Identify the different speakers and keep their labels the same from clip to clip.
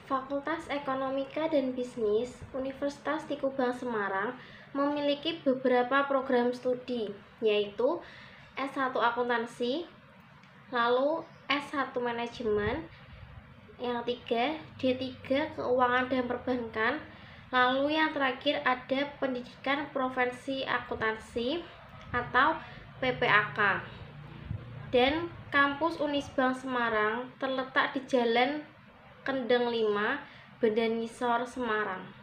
Speaker 1: Fakultas Ekonomika dan Bisnis Universitas Di Kubang Semarang memiliki beberapa program studi, yaitu S1 Akuntansi, lalu S1 Manajemen, yang ketiga D3 Keuangan dan Perbankan, lalu yang terakhir ada Pendidikan Profesi Akuntansi atau PPAK. Dan kampus Unisbank Semarang terletak di Jalan Kendeng 5, Bendanisor, Semarang.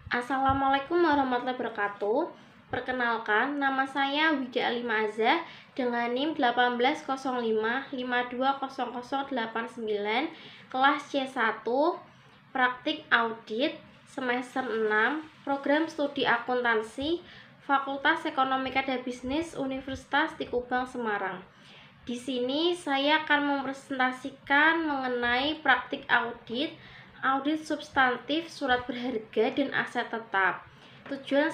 Speaker 1: Assalamualaikum warahmatullahi wabarakatuh. Perkenalkan, nama saya Wida Alima Azah dengan NIM 1805520089, kelas C1, praktik audit, semester 6, program studi akuntansi, Fakultas Ekonomika dan Bisnis Universitas Di Kubang Semarang. Di sini saya akan mempresentasikan mengenai praktik audit substantif, surat berharga, dan aset tetap. Tujuan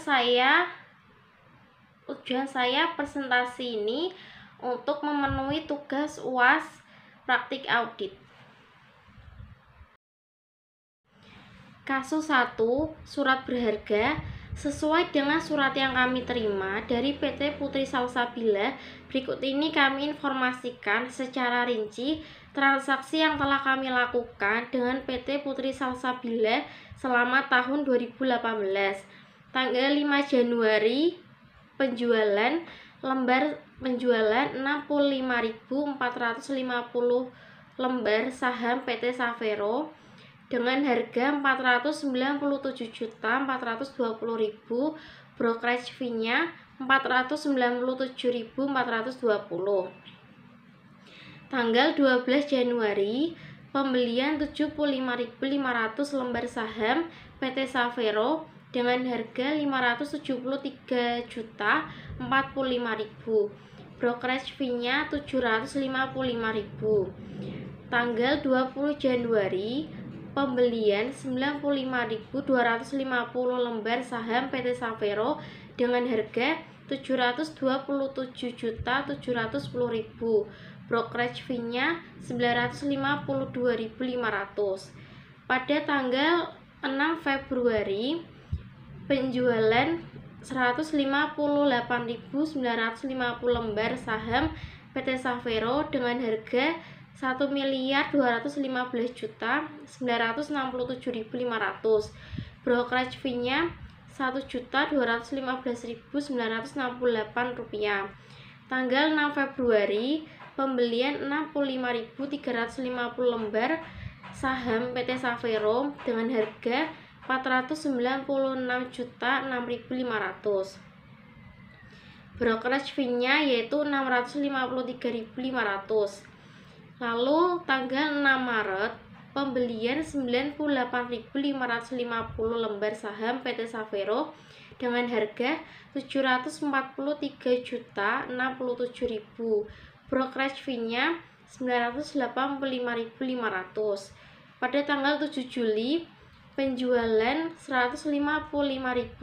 Speaker 1: saya presentasi ini untuk memenuhi tugas UAS praktik audit. Kasus 1, surat berharga. Sesuai dengan surat yang kami terima dari PT Putri Salsabila, berikut ini kami informasikan secara rinci transaksi yang telah kami lakukan dengan PT Putri Salsabila selama tahun 2018. Tanggal 5 Januari, penjualan lembar penjualan 65.450 lembar saham PT Savero dengan harga 497.420.000, brokerage fee-nya 497.420. Tanggal 12 Januari, pembelian 75.500 lembar saham PT Savero dengan harga 573.045.000, brokerage fee-nya 755.000. Tanggal 20 Januari, pembelian 95.250 lembar saham PT Savero dengan harga 727.710.000, brokerage fee-nya 952.500. Pada tanggal 6 Februari, penjualan 158.950 lembar saham PT Savero dengan harga 1.215.967.500, brokerage fee-nya 1.215.968 rupiah. Tanggal 6 Februari, pembelian 65.350 lembar saham PT Savero dengan harga 496.006.500, brokerage fee-nya yaitu 653.500. Lalu tanggal 6 Maret, pembelian 98.550 lembar saham PT Savero dengan harga 743.067.000, brokerage fee-nya 985.500. Pada tanggal 7 Juli, penjualan 155.550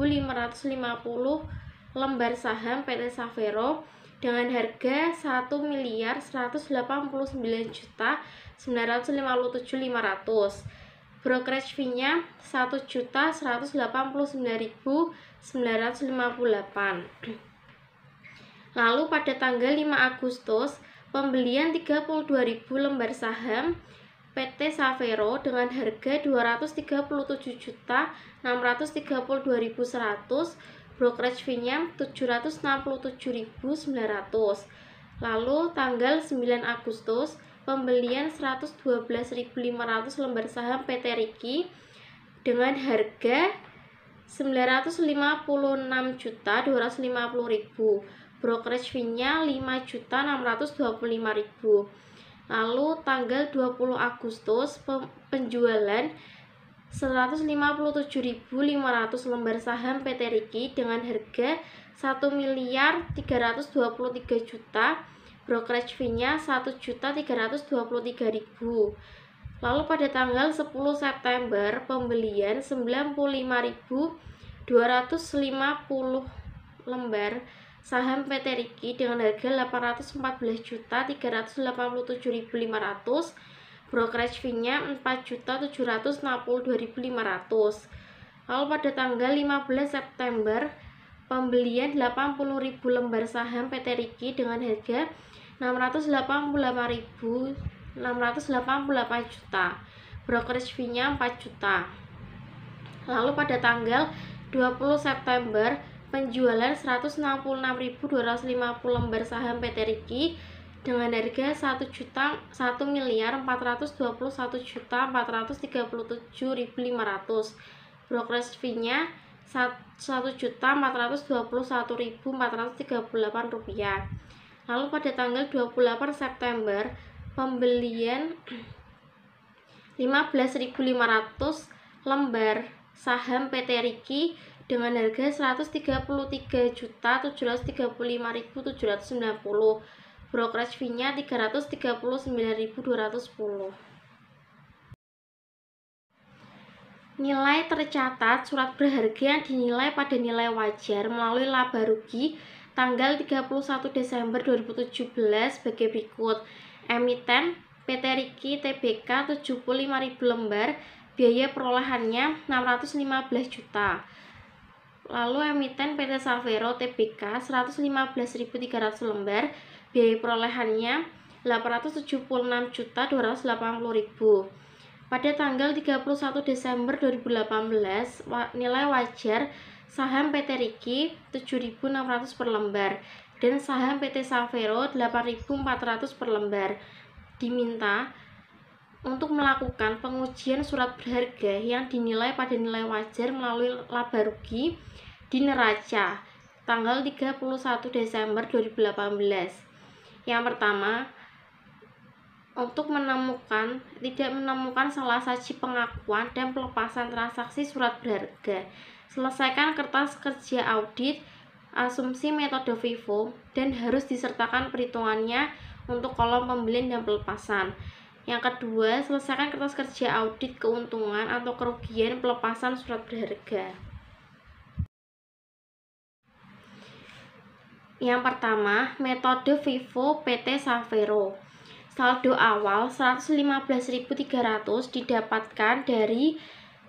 Speaker 1: lembar saham PT Savero dengan harga 1.189.957.500, brokerage fee-nya 1.189.958. Lalu pada tanggal 5 Agustus, pembelian 32.000 lembar saham PT Savero dengan harga 237.632.100, brokerage fee-nya 767.900. Lalu tanggal 9 Agustus, pembelian 112.500 lembar saham PT Riki dengan harga 956.250.000, brokerage fee-nya 5.625.000. Lalu tanggal 20 Agustus, penjualan 157.500 lembar saham PT Riki dengan harga 1.323.000.000, brokerage fee-nya 1.323.000. Lalu pada tanggal 10 September pembelian 95.250 lembar saham PT Riki dengan harga 814.387.500, brokerage fee-nya 4.762.500. Lalu pada tanggal 15 September pembelian 80.000 lembar saham PT Riki dengan harga 688 juta, brokerage fee-nya 4 juta. Lalu pada tanggal 20 September penjualan 166.250 lembar saham PT Riki dengan harga 1.421.437.500, brokerage fee-nya 1.421.438 rupiah. Lalu pada tanggal 28 September pembelian 15.500 lembar saham PT Riki dengan harga 133.735.790, brokerage fee-nya 339.210. Nilai tercatat surat berharga yang dinilai pada nilai wajar melalui laba rugi tanggal 31 Desember 2017 sebagai berikut. Emiten PT Riki Tbk 75.000 lembar, biaya perolehannya 615 juta. Lalu emiten PT Savero Tbk 115.300 lembar, biaya perolehannya 876.280.000. Pada tanggal 31 Desember 2018, nilai wajar saham PT Riki 7.600 per lembar dan saham PT Savero 8.400 per lembar. Diminta untuk melakukan pengujian surat berharga yang dinilai pada nilai wajar melalui laba rugi di neraca tanggal 31 Desember 2018. Yang pertama, untuk tidak menemukan salah satu pengakuan dan pelepasan transaksi surat berharga, selesaikan kertas kerja audit asumsi metode FIFO dan harus disertakan perhitungannya untuk kolom pembelian dan pelepasan. Yang kedua, selesaikan kertas kerja audit keuntungan atau kerugian pelepasan surat berharga. Yang pertama, metode FIFO PT Savero. Saldo awal 115.300 didapatkan dari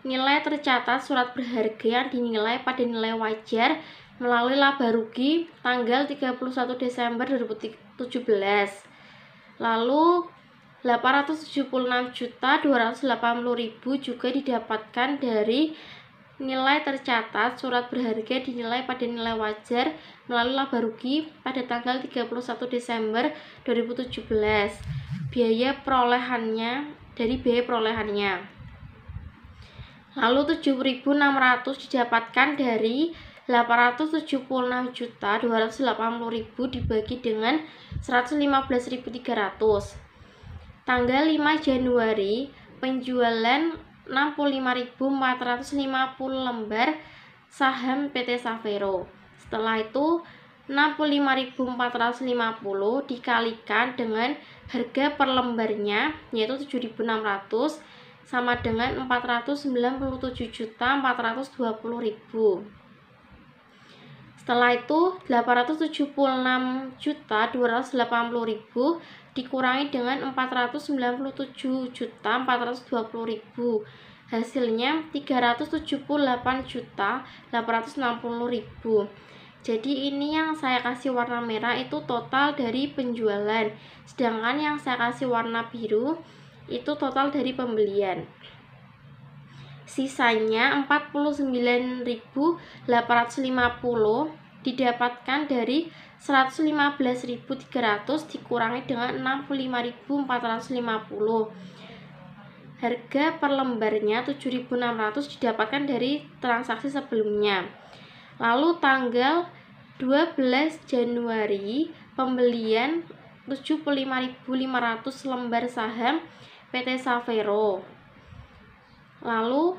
Speaker 1: nilai tercatat surat berharga yang dinilai pada nilai wajar melalui laba rugi tanggal 31 Desember 2017. Lalu 876.280.000 juga didapatkan dari nilai tercatat surat berharga dinilai pada nilai wajar melalui laba rugi pada tanggal 31 Desember 2017. Biaya perolehannya. Lalu 7.600 didapatkan dari 876.280.000 dibagi dengan 115.300. Tanggal 5 Januari penjualan 65.450 lembar saham PT Savero. Setelah itu 65.450 dikalikan dengan harga per lembarnya yaitu 7.600 sama dengan 497.420.000. Setelah itu 876.280.000 dikurangi dengan 497.420.000, hasilnya 378.860.000. Jadi ini yang saya kasih warna merah itu total dari penjualan, sedangkan yang saya kasih warna biru itu total dari pembelian. Sisanya 49.850 didapatkan dari 115.300 dikurangi dengan 65.450. Harga per lembarnya 7.600 didapatkan dari transaksi sebelumnya. Lalu tanggal 12 Januari pembelian 75.500 lembar saham PT Savero. Lalu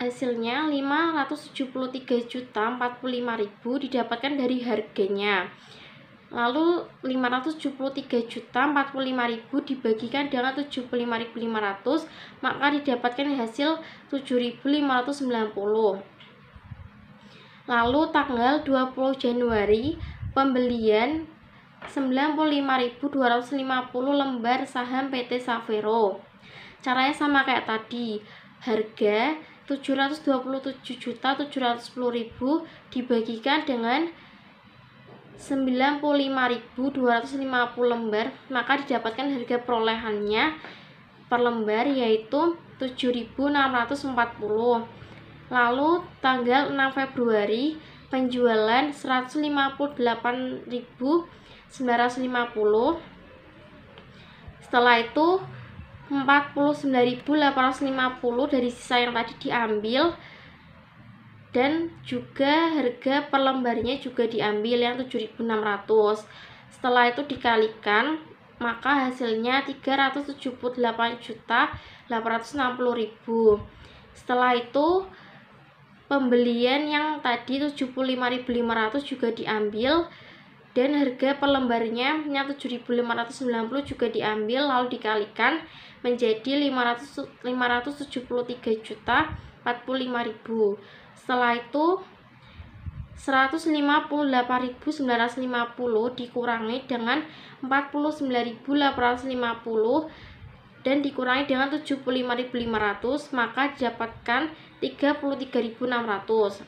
Speaker 1: hasilnya 573.045.000 didapatkan dari harganya. Lalu 573.045.000 dibagikan dengan 75.500, maka didapatkan hasil 7.590. Lalu tanggal 20 Januari pembelian 95.250 lembar saham PT Savero. Caranya sama kayak tadi. Harga 727.710.000 dibagikan dengan 95.250 lembar, maka didapatkan harga perolehannya per lembar yaitu 7.640. Lalu tanggal 6 Februari penjualan 158.950. Setelah itu 49.850 dari sisa yang tadi diambil, dan juga harga per lembarnya juga diambil yang 7.600. Setelah itu dikalikan, maka hasilnya 378.860.000. Setelah itu pembelian yang tadi 75.500 juga diambil, dan harga per lembarnya yang 7.590 juga diambil, lalu dikalikan menjadi 573.045.000. Setelah itu 158.950 dikurangi dengan 49.850 dan dikurangi dengan 75.500, maka didapatkan 33.600.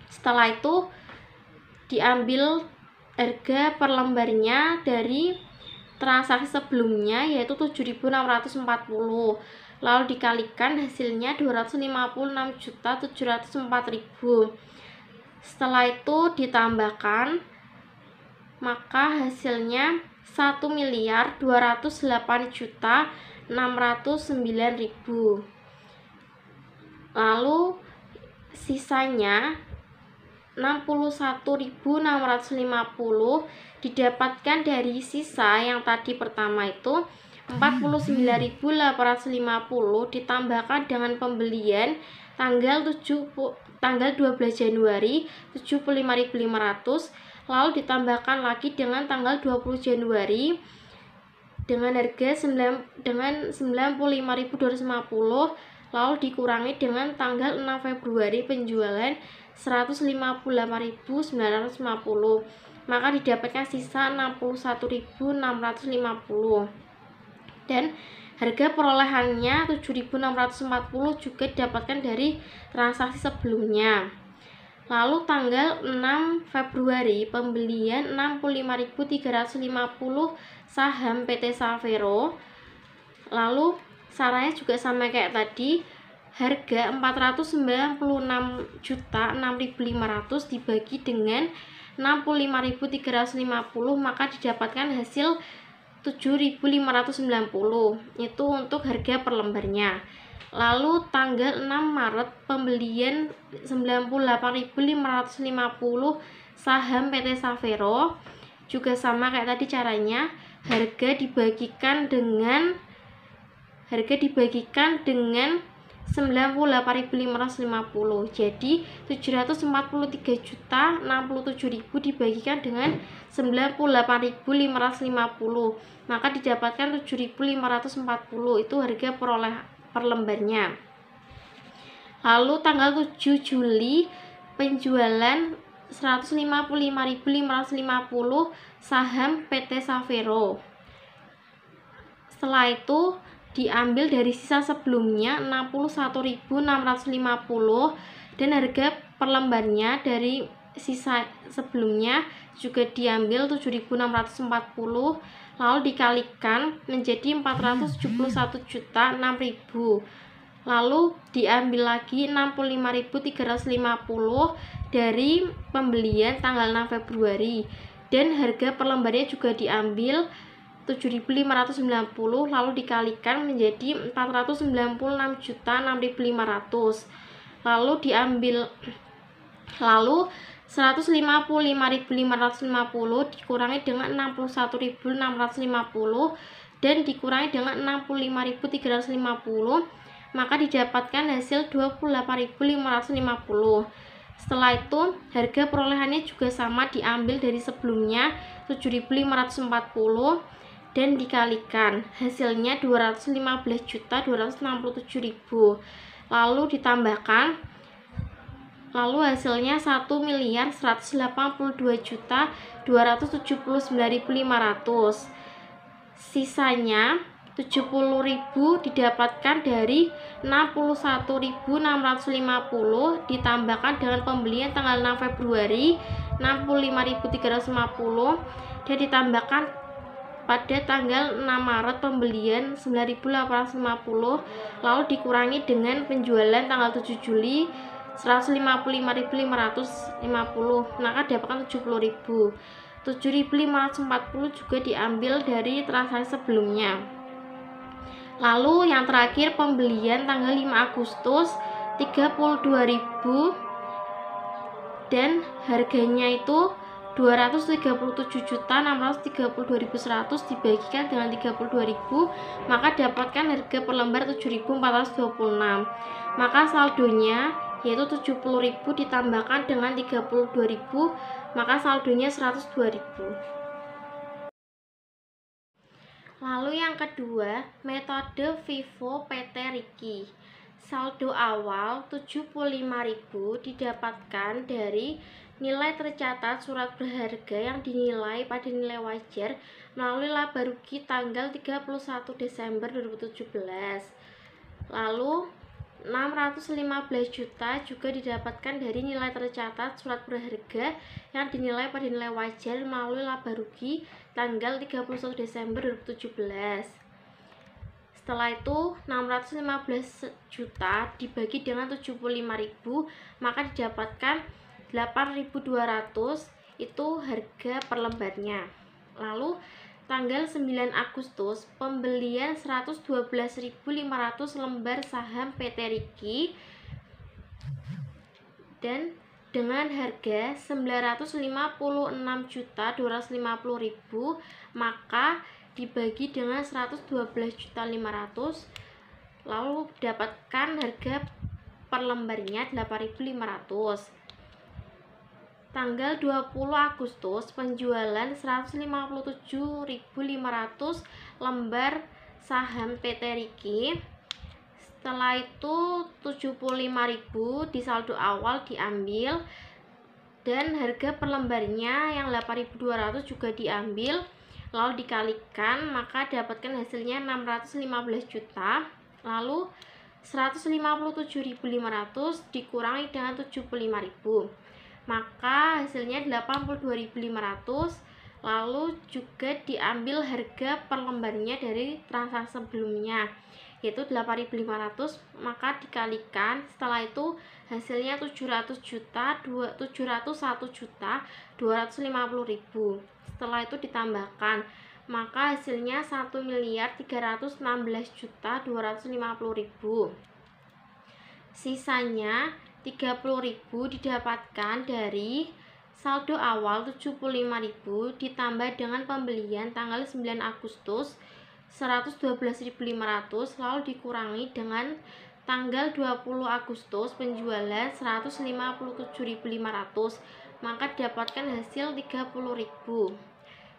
Speaker 1: Setelah itu diambil harga per lembarnya dari transaksi sebelumnya yaitu 7.640, lalu dikalikan hasilnya 256.704.000. Setelah itu ditambahkan, maka hasilnya 1.208.609.000. Lalu sisanya 61.650 didapatkan dari sisa yang tadi pertama itu 49.850 ditambahkan dengan pembelian tanggal 12 Januari 75.500, lalu ditambahkan lagi dengan tanggal 20 Januari dengan harga 95.250, lalu dikurangi dengan tanggal 6 Februari penjualan 158.950, maka didapatkan sisa 61.650, dan harga perolehannya 7.640 juga didapatkan dari transaksi sebelumnya. Lalu tanggal 6 Februari pembelian 65.350 saham PT Savero. Lalu caranya juga sama kayak tadi, harga 496.006.500 dibagi dengan 65.350, maka didapatkan hasil 7.590. Itu untuk harga per lembarnya. Lalu tanggal 6 Maret pembelian 98.550 saham PT Savero. Juga sama kayak tadi caranya, harga dibagikan dengan 98.550. Jadi 743.067.000 dibagikan dengan 98.550, maka didapatkan 7.540. Itu harga per lembarnya. Lalu tanggal 7 Juli penjualan 155.550 saham PT Savero. Setelah itu diambil dari sisa sebelumnya 61.650, dan harga per lembarnya dari sisa sebelumnya juga diambil 7.640, lalu dikalikan menjadi 471.006.000, lalu diambil lagi 65.350 dari pembelian tanggal 6 Februari, dan harga per lembarnya juga diambil 7.590, lalu dikalikan menjadi 496.006.500, lalu 155.550 dikurangi dengan 61.650 dan dikurangi dengan 65.350, maka didapatkan hasil 28.550. Setelah itu harga perolehannya juga sama, diambil dari sebelumnya 7.540 dan dikalikan, hasilnya 215.267.000. Lalu ditambahkan, lalu hasilnya 1.182.279.500. Sisanya 70.000 didapatkan dari 61.650 ditambahkan dengan pembelian tanggal 6 Februari 65.350 dan ditambahkan pada tanggal 6 Maret pembelian 9.850, lalu dikurangi dengan penjualan tanggal 7 Juli 155.550, maka dapatkan 70.000. 7.540 juga diambil dari transaksi sebelumnya. Lalu yang terakhir pembelian tanggal 5 Agustus 32.000 dan harganya itu 237.632.100 dibagikan dengan 32.000, maka dapatkan harga per lembar 7.426. Maka saldonya yaitu 70.000 ditambahkan dengan 32.000, maka saldonya 102.000. Lalu yang kedua, metode Vivo PT Riki. Saldo awal 75.000 didapatkan dari nilai tercatat surat berharga yang dinilai pada nilai wajar melalui laba rugi tanggal 31 Desember 2017. Lalu 615 juta juga didapatkan dari nilai tercatat surat berharga yang dinilai pada nilai wajar melalui laba rugi tanggal 31 Desember 2017. Setelah itu 615 juta dibagi dengan 75.000, maka didapatkan 8.200 itu harga per lembarnya. Lalu tanggal 9 Agustus pembelian 112.500 lembar saham PT Riki dan dengan harga 956.250.000, maka dibagi dengan 112.500, lalu dapatkan harga per lembarnya 8.500. Tanggal 20 Agustus penjualan 157.500 lembar saham PT Riki. Setelah itu 75.000 di saldo awal diambil dan harga per lembarnya yang 8.200 juga diambil, lalu dikalikan, maka dapatkan hasilnya 615 juta. Lalu 157.500 dikurangi dengan 75.000, maka hasilnya 82.500. Lalu juga diambil harga per lembarnya dari transaksi sebelumnya yaitu 8.500, maka dikalikan, setelah itu hasilnya 701.250.000. Setelah itu ditambahkan, maka hasilnya 1.316.250.000. Sisanya 30.000 didapatkan dari saldo awal 75.000 ditambah dengan pembelian tanggal 9 Agustus 112.500, lalu dikurangi dengan tanggal 20 Agustus penjualan 157.500, maka dapatkan hasil 30.000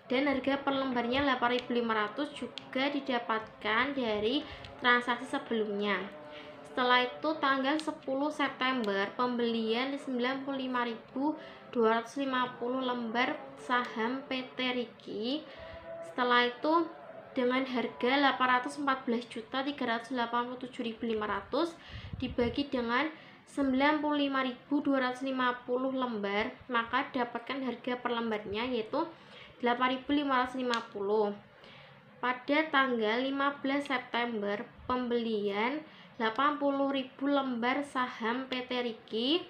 Speaker 1: dan harga per lembarnya 8.500 juga didapatkan dari transaksi sebelumnya. Setelah itu tanggal 10 September pembelian 95.250 lembar saham PT Riki. Setelah itu dengan harga 814.387.500 dibagi dengan 95.250 lembar, maka dapatkan harga per lembarnya yaitu 8.550. Pada tanggal 15 September pembelian 80.000 lembar saham PT Riki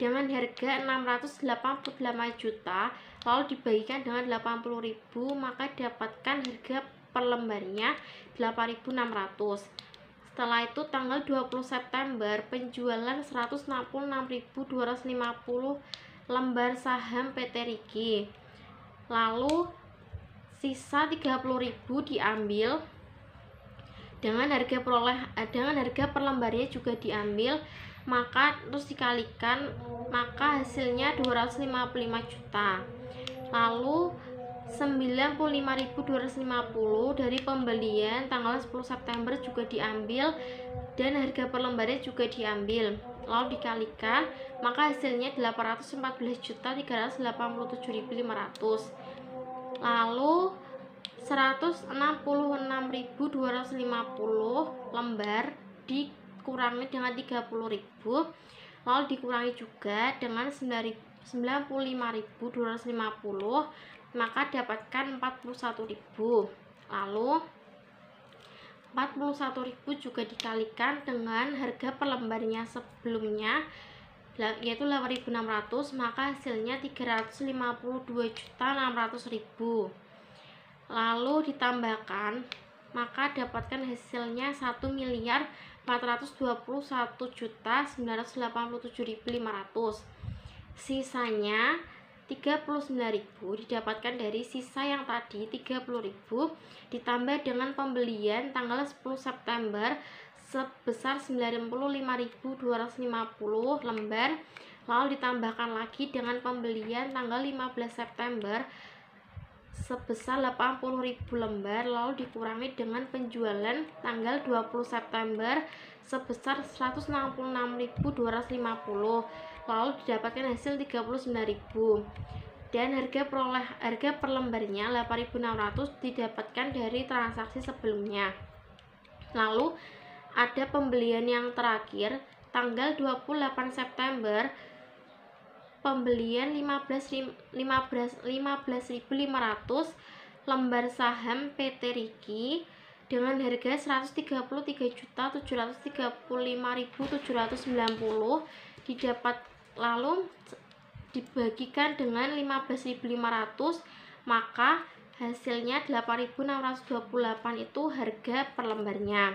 Speaker 1: dengan harga 688 juta, lalu dibagikan dengan 80.000, maka dapatkan harga per lembarnya 8.600. Setelah itu tanggal 20 September penjualan 166.250 lembar saham PT Riki. Lalu sisa 30.000 diambil dengan harga per lembarnya juga diambil, maka terus dikalikan, maka hasilnya 255 juta. Lalu 95.250 dari pembelian tanggal 10 September juga diambil dan harga per lembarnya juga diambil, lalu dikalikan, maka hasilnya 814.387.500. Lalu 166.250 lembar dikurangi dengan 30.000, lalu dikurangi juga dengan 95.250, maka dapatkan 41.000. Lalu 41.000 juga dikalikan dengan harga per lembarnya sebelumnya yaitu 8.600, maka hasilnya 352.600.000. Lalu ditambahkan, maka dapatkan hasilnya 1.421.987.500. Sisanya 39.000 didapatkan dari sisa yang tadi 30.000 ditambah dengan pembelian tanggal 10 September sebesar 95.250 lembar, lalu ditambahkan lagi dengan pembelian tanggal 15 September sebesar 80.000 lembar, lalu dikurangi dengan penjualan tanggal 20 September sebesar 166.250, lalu didapatkan hasil 39.000. Dan harga per lembarnya 8.600 didapatkan dari transaksi sebelumnya. Lalu ada pembelian yang terakhir tanggal 28 September, pembelian 15.500 lembar saham PT Riki dengan harga 133.735.790 didapat, lalu dibagikan dengan 15.500, maka hasilnya 8.628 itu harga per lembarnya.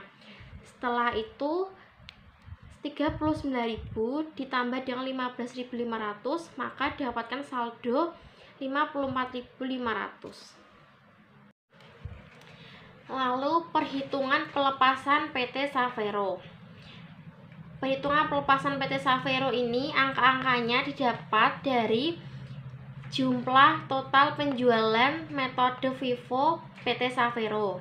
Speaker 1: Setelah itu 39.000 ditambah dengan 15.500, maka dapatkan saldo 54.500. Lalu perhitungan pelepasan PT Saveiro. Perhitungan pelepasan PT Saveiro ini angka-angkanya didapat dari jumlah total penjualan metode Vivo PT Saveiro.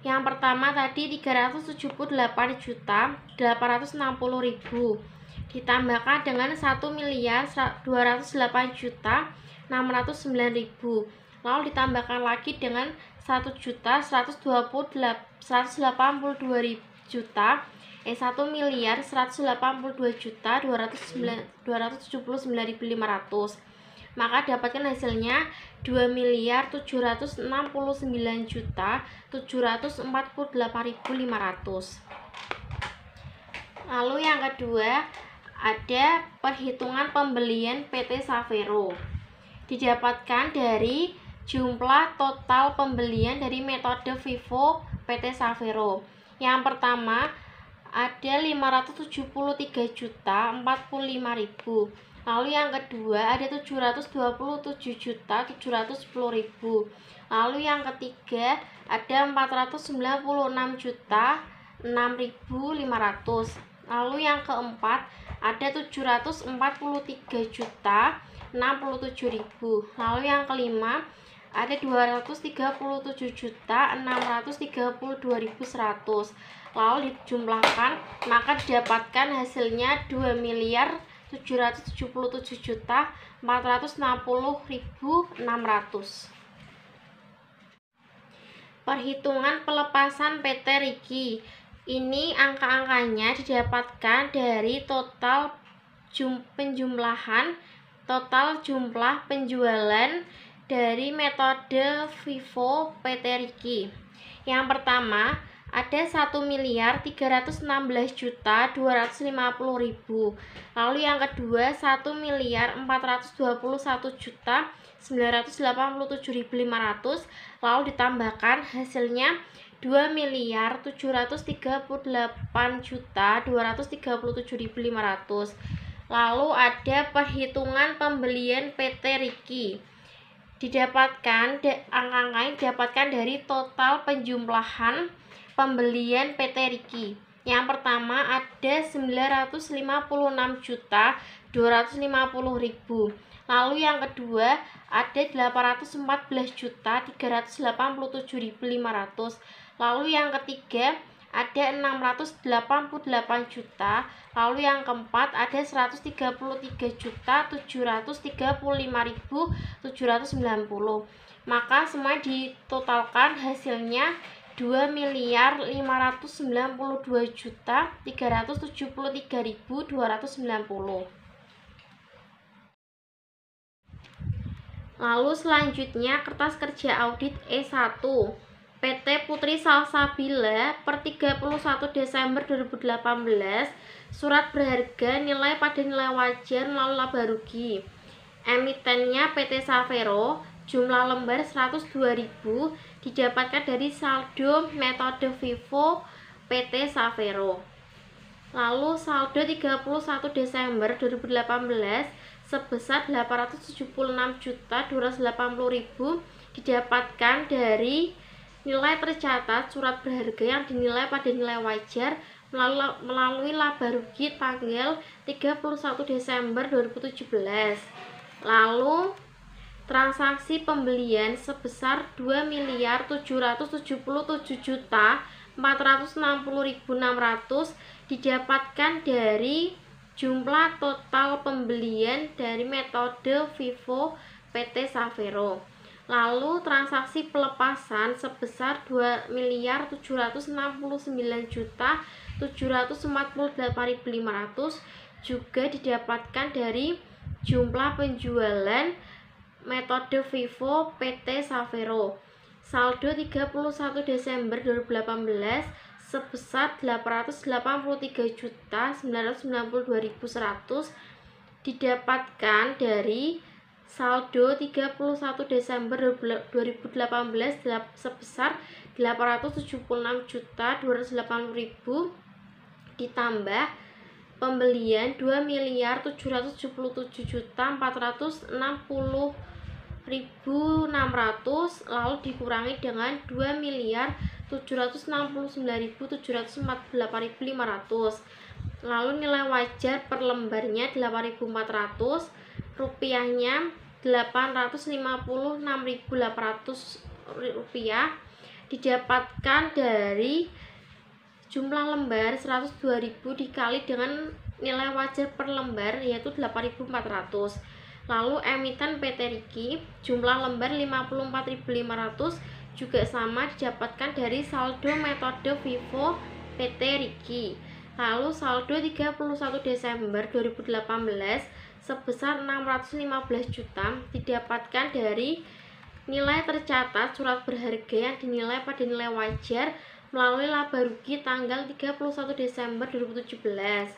Speaker 1: Yang pertama tadi 378.860.000 ditambahkan dengan 1.208.609.000, lalu ditambahkan lagi dengan 1.182.279.500, maka dapatkan hasilnya 2.769.748.500. Lalu yang kedua ada perhitungan pembelian PT Saveiro, didapatkan dari jumlah total pembelian dari metode Vivo PT Saveiro. Yang pertama ada 573.045.000, lalu yang kedua ada 727.710.000, lalu yang ketiga ada 496.006.500, lalu yang keempat ada 743.067.000, lalu yang kelima ada 237.632.100, lalu dijumlahkan, maka didapatkan hasilnya 2.777.460.600. Perhitungan pelepasan PT Riki. Ini angka-angkanya didapatkan dari total jumlah penjualan dari metode Vivo PT Riki. Yang pertama ada 1.316.250.000, lalu yang kedua 1.421.987.500, lalu ditambahkan hasilnya 2.738.237.500. Lalu ada perhitungan pembelian PT Riki, didapatkan angka-angkanya didapatkan dari total penjumlahan pembelian PT Riki. Yang pertama ada 956.250.000. Lalu yang kedua ada 814.387.500. Lalu yang ketiga ada 688 juta. Lalu yang keempat ada 133.735.790. Maka semua ditotalkan hasilnya 2.592.373.290. Lalu selanjutnya kertas kerja audit E1 PT Putri Salsabila per 31 Desember 2018. Surat berharga nilai pada nilai wajar melalui laba rugi. Emitennya PT Savero, jumlah lembar 102.000, didapatkan dari saldo metode Vivo PT Savero. Lalu saldo 31 Desember 2018 sebesar 876.280.000 didapatkan dari nilai tercatat surat berharga yang dinilai pada nilai wajar melalui laba rugi tanggal 31 Desember 2017. Lalu transaksi pembelian sebesar 2.477.460.600 didapatkan dari jumlah total pembelian dari metode Vivo PT Savero. Lalu transaksi pelepasan sebesar 2.469.748.500 juga didapatkan dari jumlah penjualan metode Vivo PT Savero. Saldo 31 Desember 2018 sebesar 883.992.100 didapatkan dari saldo 31 Desember 2018 sebesar 876.280.000 ditambah pembelian 2.747.460.600 lalu dikurangi dengan 2.769.748.500. lalu nilai wajar per lembarnya 8.400, rupiahnya 856.800 rupiah didapatkan dari jumlah lembar 102.000 dikali dengan nilai wajar per lembar yaitu 8.400. Lalu emiten PT Riki jumlah lembar 54.500 juga sama didapatkan dari saldo metode Vivo PT Riki. Lalu saldo 31 Desember 2018 sebesar 615 juta didapatkan dari nilai tercatat surat berharga yang dinilai pada nilai wajar melalui laba rugi tanggal 31 Desember 2017.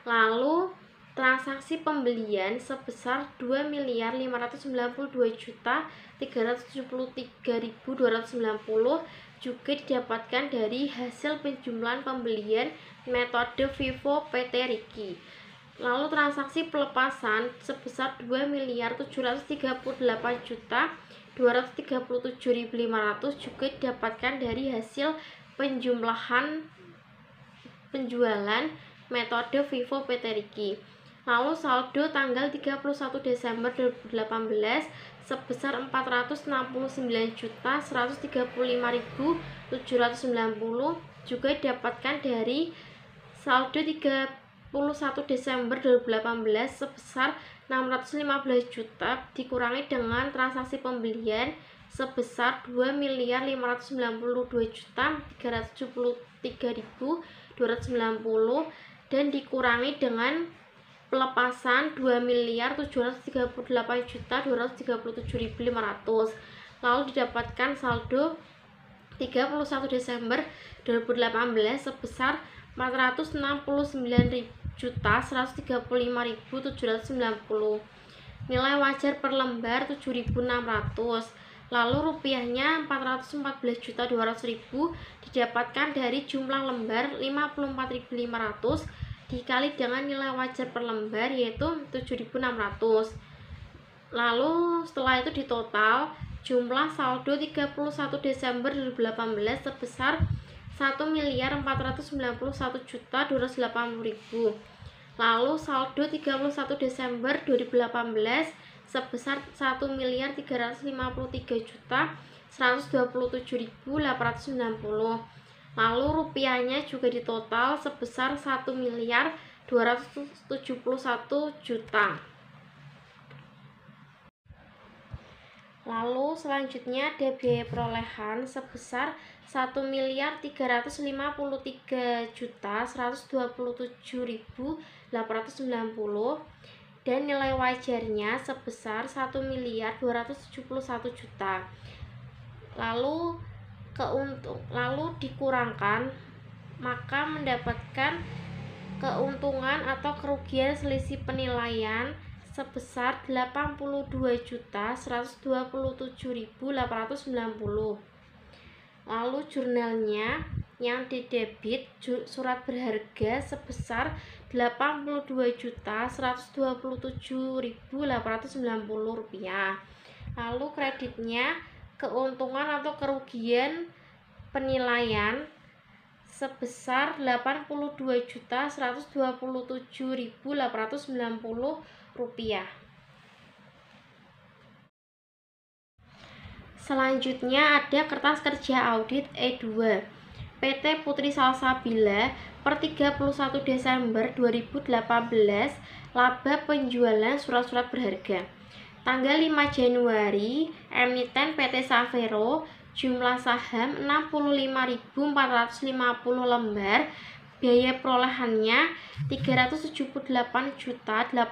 Speaker 1: Lalu transaksi pembelian sebesar 2.592.373.290 juga didapatkan dari hasil penjumlahan pembelian metode Vivo PT Riki. Lalu transaksi pelepasan sebesar 2.078.237.500 juga didapatkan dari hasil penjumlahan penjualan metode Vivo PT Riki. Lalu saldo tanggal 31 Desember 2018 sebesar 460.135.790 juga didapatkan dari saldo 31 Desember 2018 sebesar 615 juta dikurangi dengan transaksi pembelian sebesar 2.592.373.290 dan dikurangi dengan pelepasan 2.738.237.500. lalu didapatkan saldo 31 Desember 2018 sebesar 469.135.790. Nilai wajar per lembar 7.600. Lalu rupiahnya 414.200.000 didapatkan dari jumlah lembar 54.500 dikali dengan nilai wajar per lembar yaitu 7.600. Lalu setelah itu ditotal jumlah saldo 31 Desember 2018 sebesar 1.491.280.000. Lalu saldo 31 Desember 2018 sebesar 1.333.127.890. Lalu rupiahnya juga di total sebesar 1.271.000.000. Lalu selanjutnya ada biaya perolehan sebesar 1.327.127.890 dan nilai wajarnya sebesar 1.271.000.000. Lalu dikurangkan, maka mendapatkan keuntungan atau kerugian selisih penilaian sebesar 82.127.890. Lalu jurnalnya yang didebit surat berharga sebesar 82.127.890 rupiah. Lalu kreditnya keuntungan atau kerugian penilaian sebesar 82.127.890 rupiah. Selanjutnya ada kertas kerja audit E2 PT Putri Salsabila per 31 Desember 2018. Laba penjualan surat-surat berharga tanggal 5 Januari, emiten PT Savero, jumlah saham 65.450 lembar, biaya perolehannya 378.860.000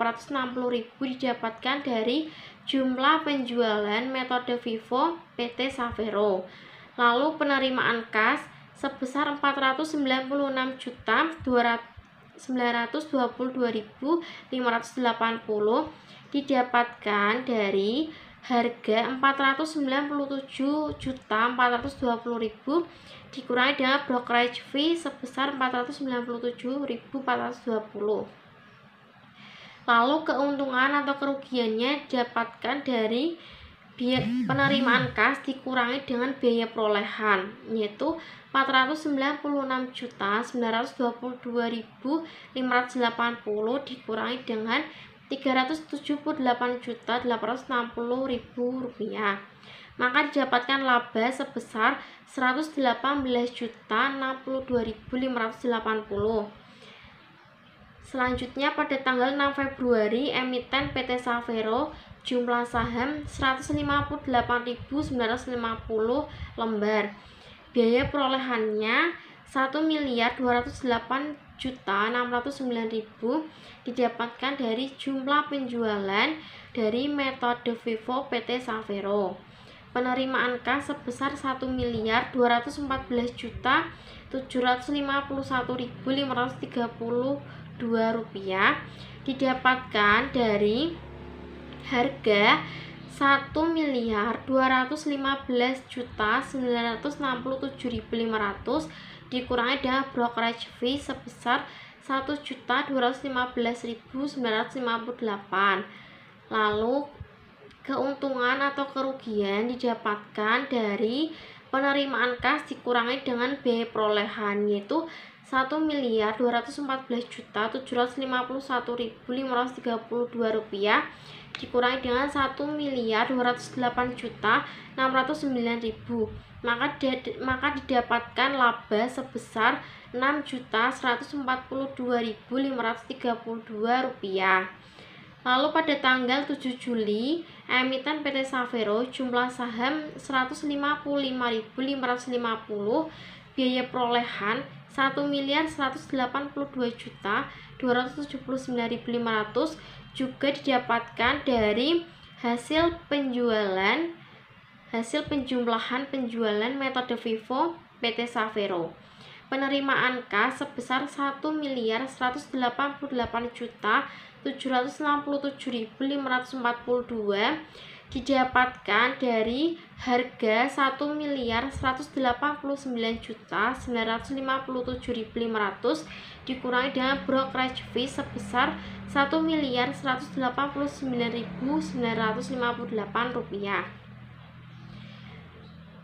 Speaker 1: didapatkan dari jumlah penjualan metode Vivo PT Savero. Lalu penerimaan kas sebesar 499.922.580 didapatkan dari harga 497.420.000 dikurangi dengan brokerage fee sebesar 497.420. Lalu keuntungan atau kerugiannya didapatkan dari penerimaan kas dikurangi dengan biaya perolehan, yaitu 499.922.580 dikurangi dengan 378.860.000 rupiah, maka didapatkan laba sebesar 118.062.580. Selanjutnya pada tanggal 6 Februari, emiten PT Savero, jumlah saham 158.950 lembar, biaya perolehannya 1.208.609.000 didapatkan dari jumlah penjualan dari metode Vivo PT Savero. Penerimaan kas sebesar 1.251.532 rupiah didapatkan dari harga 1.215.967.500 dikurangi dengan brokerage fee sebesar 1.215.958. Lalu keuntungan atau kerugian didapatkan dari penerimaan kas dikurangi dengan biaya perolehan, yaitu 1.208.751.532 rupiah dikurangi dengan 1.208.609.000, maka didapatkan laba sebesar 6.142.532 rupiah. Lalu pada tanggal 7 Juli, emiten PT Savero, jumlah saham 155.550, biaya perolehan 1.182.279.500 juga didapatkan dari hasil penjumlahan penjualan metode Vivo PT Savero. Penerimaan kas sebesar 1.184.767.542 didapatkan dari harga 1.189.957.500 dikurangi dengan brokerage fee sebesar 1.189.958 rupiah.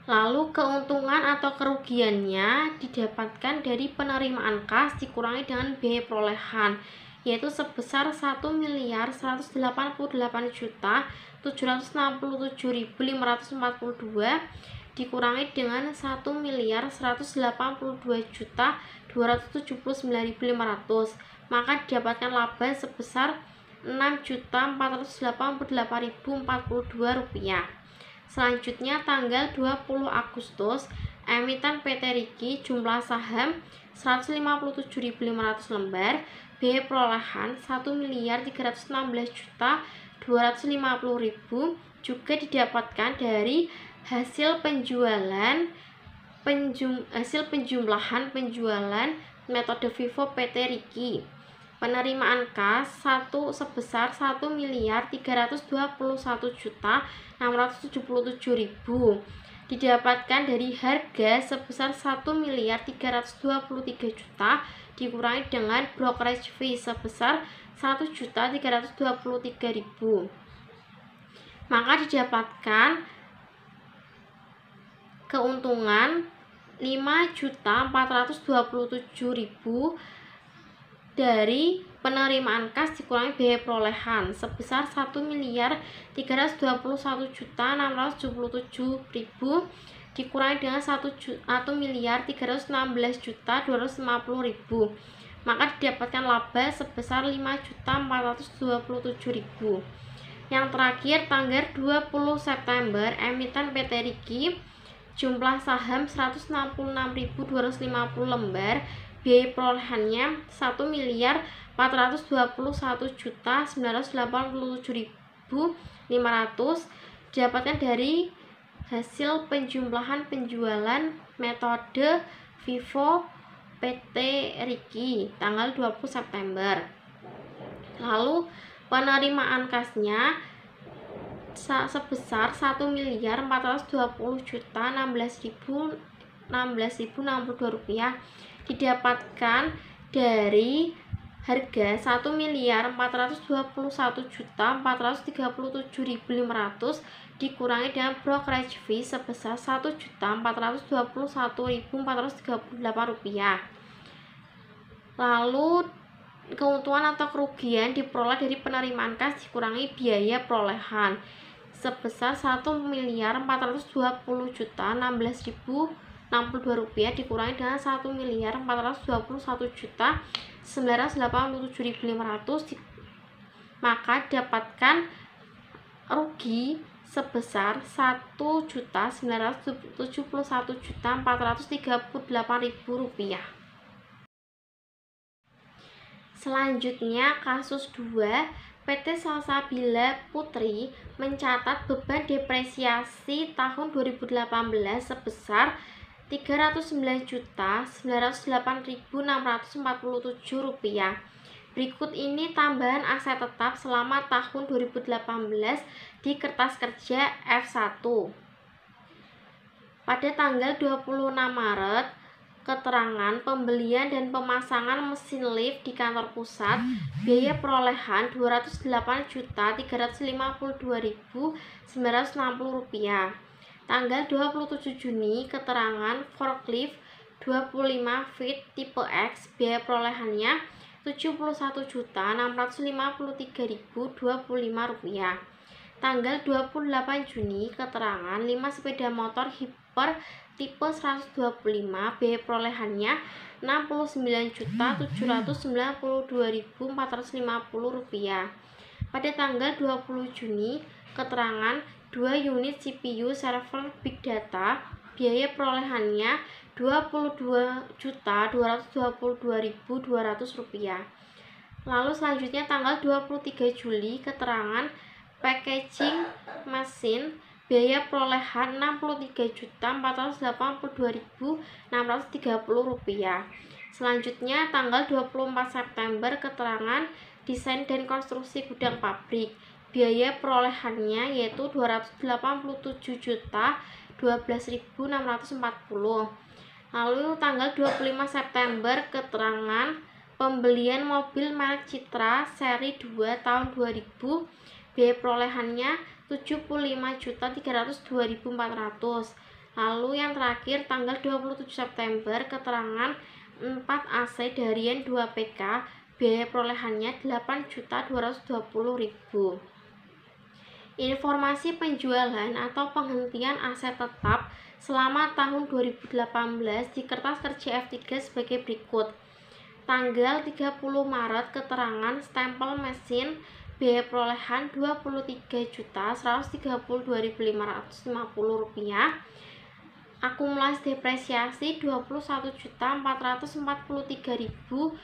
Speaker 1: Lalu keuntungan atau kerugiannya didapatkan dari penerimaan kas dikurangi dengan biaya perolehan, yaitu sebesar 1.188.767.542 dikurangi dengan 1.182.279.500, maka didapatkan laba sebesar Rp6.488.042. Selanjutnya tanggal 20 Agustus, emiten PT Riki jumlah saham 157.500 lembar, biaya perolehan 1.316.250.000 juga didapatkan dari hasil penjumlahan penjualan metode Vivo PT Riki. Penerimaan kas sebesar 1.321.677.000 didapatkan dari harga sebesar 1.323.000 dikurangi dengan brokerage fee sebesar 1.323.000, maka didapatkan keuntungan 5.427.000 dari penerimaan kas dikurangi biaya perolehan sebesar 1.321.677.000 dikurangi dengan 1.316.250.000, maka didapatkan laba sebesar 5.427.000. Yang terakhir tanggal 20 September, emiten PT Riki jumlah saham 166.250 lembar, biaya perolehannya 1.421.987.500 didapatkan dari hasil penjumlahan penjualan metode Vivo PT Riki tanggal 20 September. Lalu penerimaan kasnya sebesar 1.420.016.062 rupiah didapatkan dari harga 1.421.437.500 dikurangi dengan brokerage fee sebesar 1.421.438 rupiah. Lalu keuntungan atau kerugian diperoleh dari penerimaan kas dikurangi biaya perolehan sebesar 1.420.016.062 rupiah dikurangi dengan 1.421.987.500, maka dapatkan rugi sebesar 1.971.438.000 rupiah. Selanjutnya kasus 2, PT Salsabila Putri mencatat beban depresiasi tahun 2018 sebesar Rp309.908.647. Berikut ini tambahan aset tetap selama tahun 2018 di kertas kerja F1. Pada tanggal 26 Maret, keterangan pembelian dan pemasangan mesin lift di kantor pusat, biaya perolehan Rp208.352.960. Tanggal 27 Juni, keterangan forklift 25 feet tipe X, biaya perolehannya Rp71.653.025. Tanggal 28 Juni, keterangan 5 sepeda motor Hyper tipe 125, biaya perolehannya Rp69.792.450. Pada tanggal 20 Juni, keterangan 2 unit CPU server Big Data, biaya perolehannya Rp22.222.200. Lalu selanjutnya tanggal 23 Juli, keterangan packaging mesin, biaya perolehan Rp63.482.630. Selanjutnya tanggal 24 September, keterangan desain dan konstruksi gudang pabrik, biaya perolehannya yaitu Rp287.012.640. Lalu tanggal 25 September, keterangan pembelian mobil merek Citra seri 2 tahun 2000, biaya perolehannya Rp75.302.400. Lalu yang terakhir tanggal 27 September keterangan 4 AC Darien 2 PK, biaya perolehannya 8.220.000. Informasi penjualan atau penghentian aset tetap selama tahun 2018 di kertas kerja F3 sebagai berikut. Tanggal 30 Maret keterangan stempel mesin, biaya perolehan Rp21.132.550. Akumulasi depresiasi Rp21.443.020.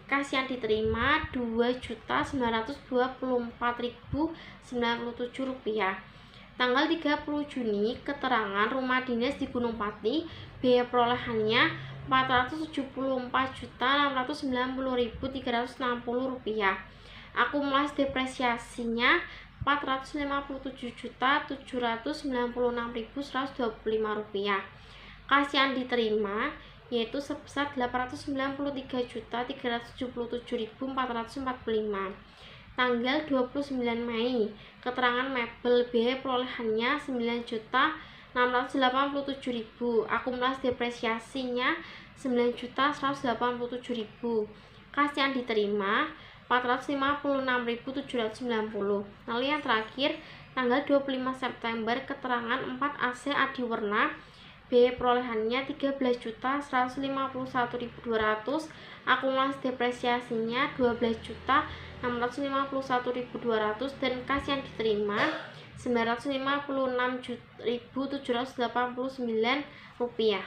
Speaker 1: Kas yang diterima Rp2.924.097. Tanggal 30 Juni keterangan rumah dinas di Gunung Pati, biaya perolehannya Rp474.690.360. Akumulasi depresiasinya Rp457.796.125. Kas yang diterima yaitu sebesar Rp893.377.445. Tanggal 29 Mei keterangan mebel, biaya perolehannya Rp9.687.000. Akumulasi depresiasinya Rp9.187.000. Kas yang diterima Rp456.790. Lalu yang terakhir tanggal 25 September keterangan 4 AC Adiwarna, biaya perolehannya Rp13.151.200. Akumulasi depresiasinya Rp12.651.200 dan kas yang diterima Rp956.789.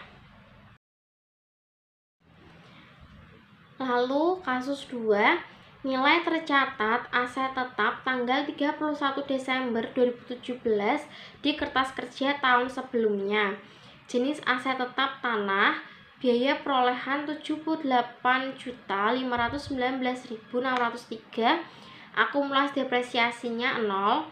Speaker 1: Lalu kasus 2, nilai tercatat aset tetap tanggal 31 Desember 2017 di kertas kerja tahun sebelumnya. Jenis aset tetap tanah, biaya perolehan Rp78.519.603. Akumulasi depresiasinya 0.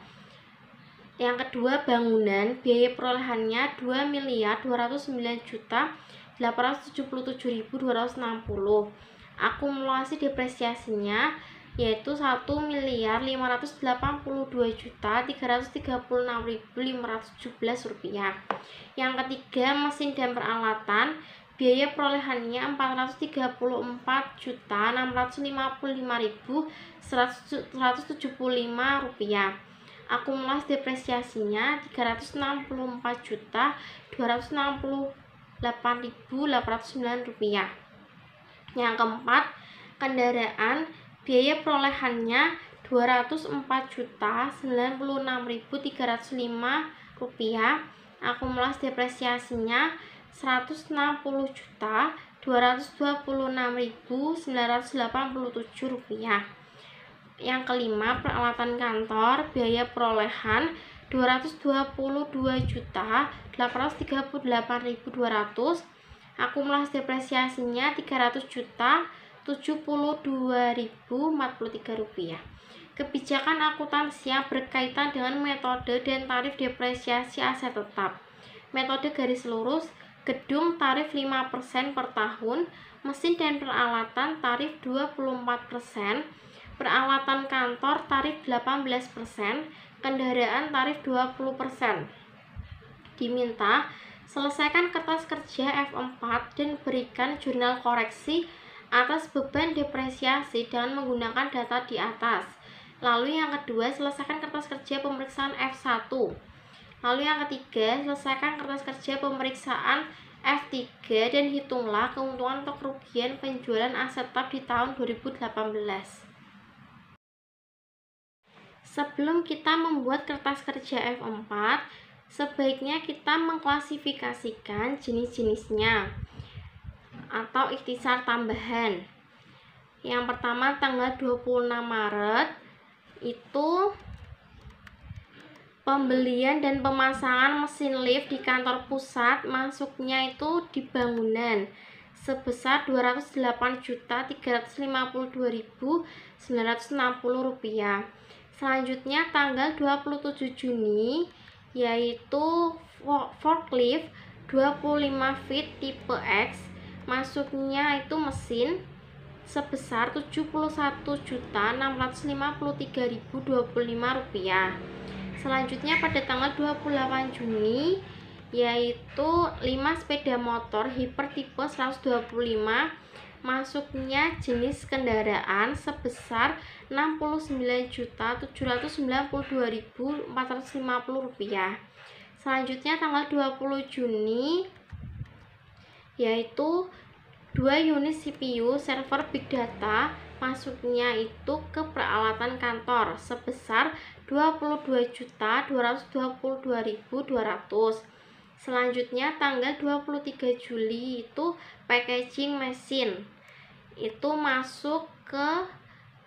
Speaker 1: Yang kedua bangunan, biaya perolehannya Rp2.209.877.260. Akumulasi depresiasinya yaitu Rp1.582.336.517. Yang ketiga mesin dan peralatan, biaya perolehannya Rp434.655.175. Akumulasi depresiasinya Rp364.268.809. Yang keempat, kendaraan, biaya perolehannya Rp204.096.305. Akumulasi depresiasinya Rp160.226.987. Yang kelima, peralatan kantor, biaya perolehan Rp222.838.200. Akumulasi depresiasinya Rp300.072.043. Kebijakan akuntansi yang berkaitan dengan metode dan tarif depresiasi aset tetap. Metode garis lurus, gedung tarif 5% per tahun, mesin dan peralatan tarif 24%, peralatan kantor tarif 18%, kendaraan tarif 20%. Diminta selesaikan kertas kerja F4 dan berikan jurnal koreksi atas beban depresiasi dengan menggunakan data di atas. Lalu yang kedua, selesaikan kertas kerja pemeriksaan F1. Lalu yang ketiga, selesaikan kertas kerja pemeriksaan F3 dan hitunglah keuntungan atau kerugian penjualan aset tetap di tahun 2018. Sebelum kita membuat kertas kerja F4, sebaiknya kita mengklasifikasikan jenis-jenisnya atau ikhtisar tambahan. Yang pertama tanggal 26 Maret itu pembelian dan pemasangan mesin lift di kantor pusat, masuknya itu di bangunan sebesar Rp208.352.960. Selanjutnya tanggal 27 Juni yaitu forklift 25 feet tipe X, masuknya itu mesin sebesar Rp71.653.025. Selanjutnya pada tanggal 28 Juni yaitu 5 sepeda motor hiper tipe 125 masuknya jenis kendaraan sebesar Rp69.792.450. Selanjutnya tanggal 20 Juni yaitu 2 unit CPU server Big Data masuknya itu ke peralatan kantor sebesar Rp22.222.200. Selanjutnya tanggal 23 Juli itu packaging mesin itu masuk ke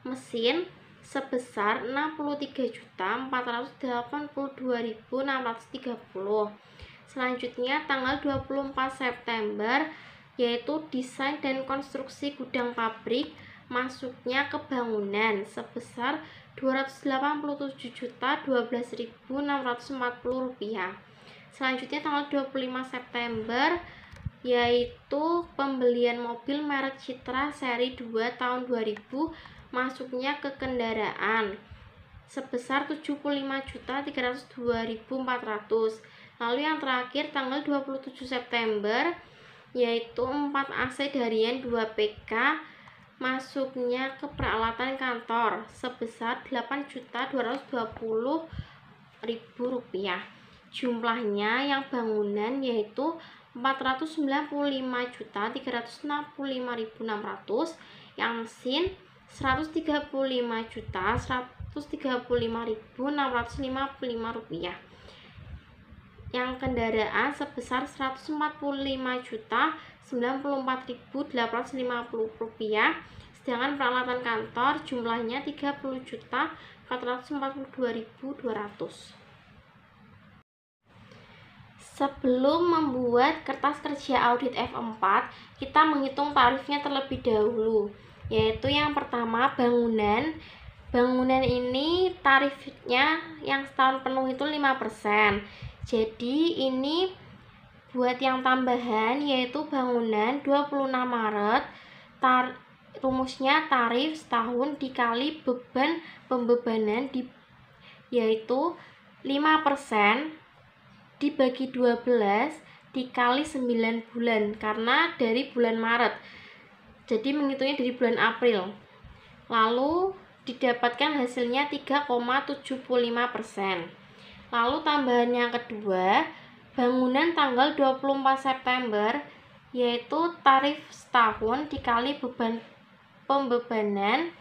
Speaker 1: mesin sebesar Rp63.482.630. Selanjutnya tanggal 24 September yaitu desain dan konstruksi gudang pabrik masuknya ke bangunan sebesar Rp287.012.640. Selanjutnya tanggal 25 September yaitu pembelian mobil merek Citra seri 2 tahun 2000 masuknya ke kendaraan sebesar Rp75.302.400. Lalu yang terakhir tanggal 27 September yaitu 4 AC Darian 2 PK masuknya ke peralatan kantor sebesar Rp8.220.000. Jumlahnya yang bangunan yaitu Rp495.365.600, yang mesin Rp135.135.655, yang kendaraan sebesar Rp145.094.850, sedangkan peralatan kantor jumlahnya Rp30.442.200. Sebelum membuat kertas kerja audit F4, kita menghitung tarifnya terlebih dahulu, yaitu yang pertama bangunan. Bangunan ini tarifnya yang setahun penuh itu 5%. Jadi ini buat yang tambahan yaitu bangunan 26 Maret, rumusnya tarif setahun dikali beban pembebanan yaitu 5% dibagi 12 dikali 9 bulan karena dari bulan Maret, jadi menghitungnya dari bulan April, lalu didapatkan hasilnya 3,75%. Lalu tambahan yang kedua, bangunan tanggal 24 September yaitu tarif setahun dikali beban pembebanan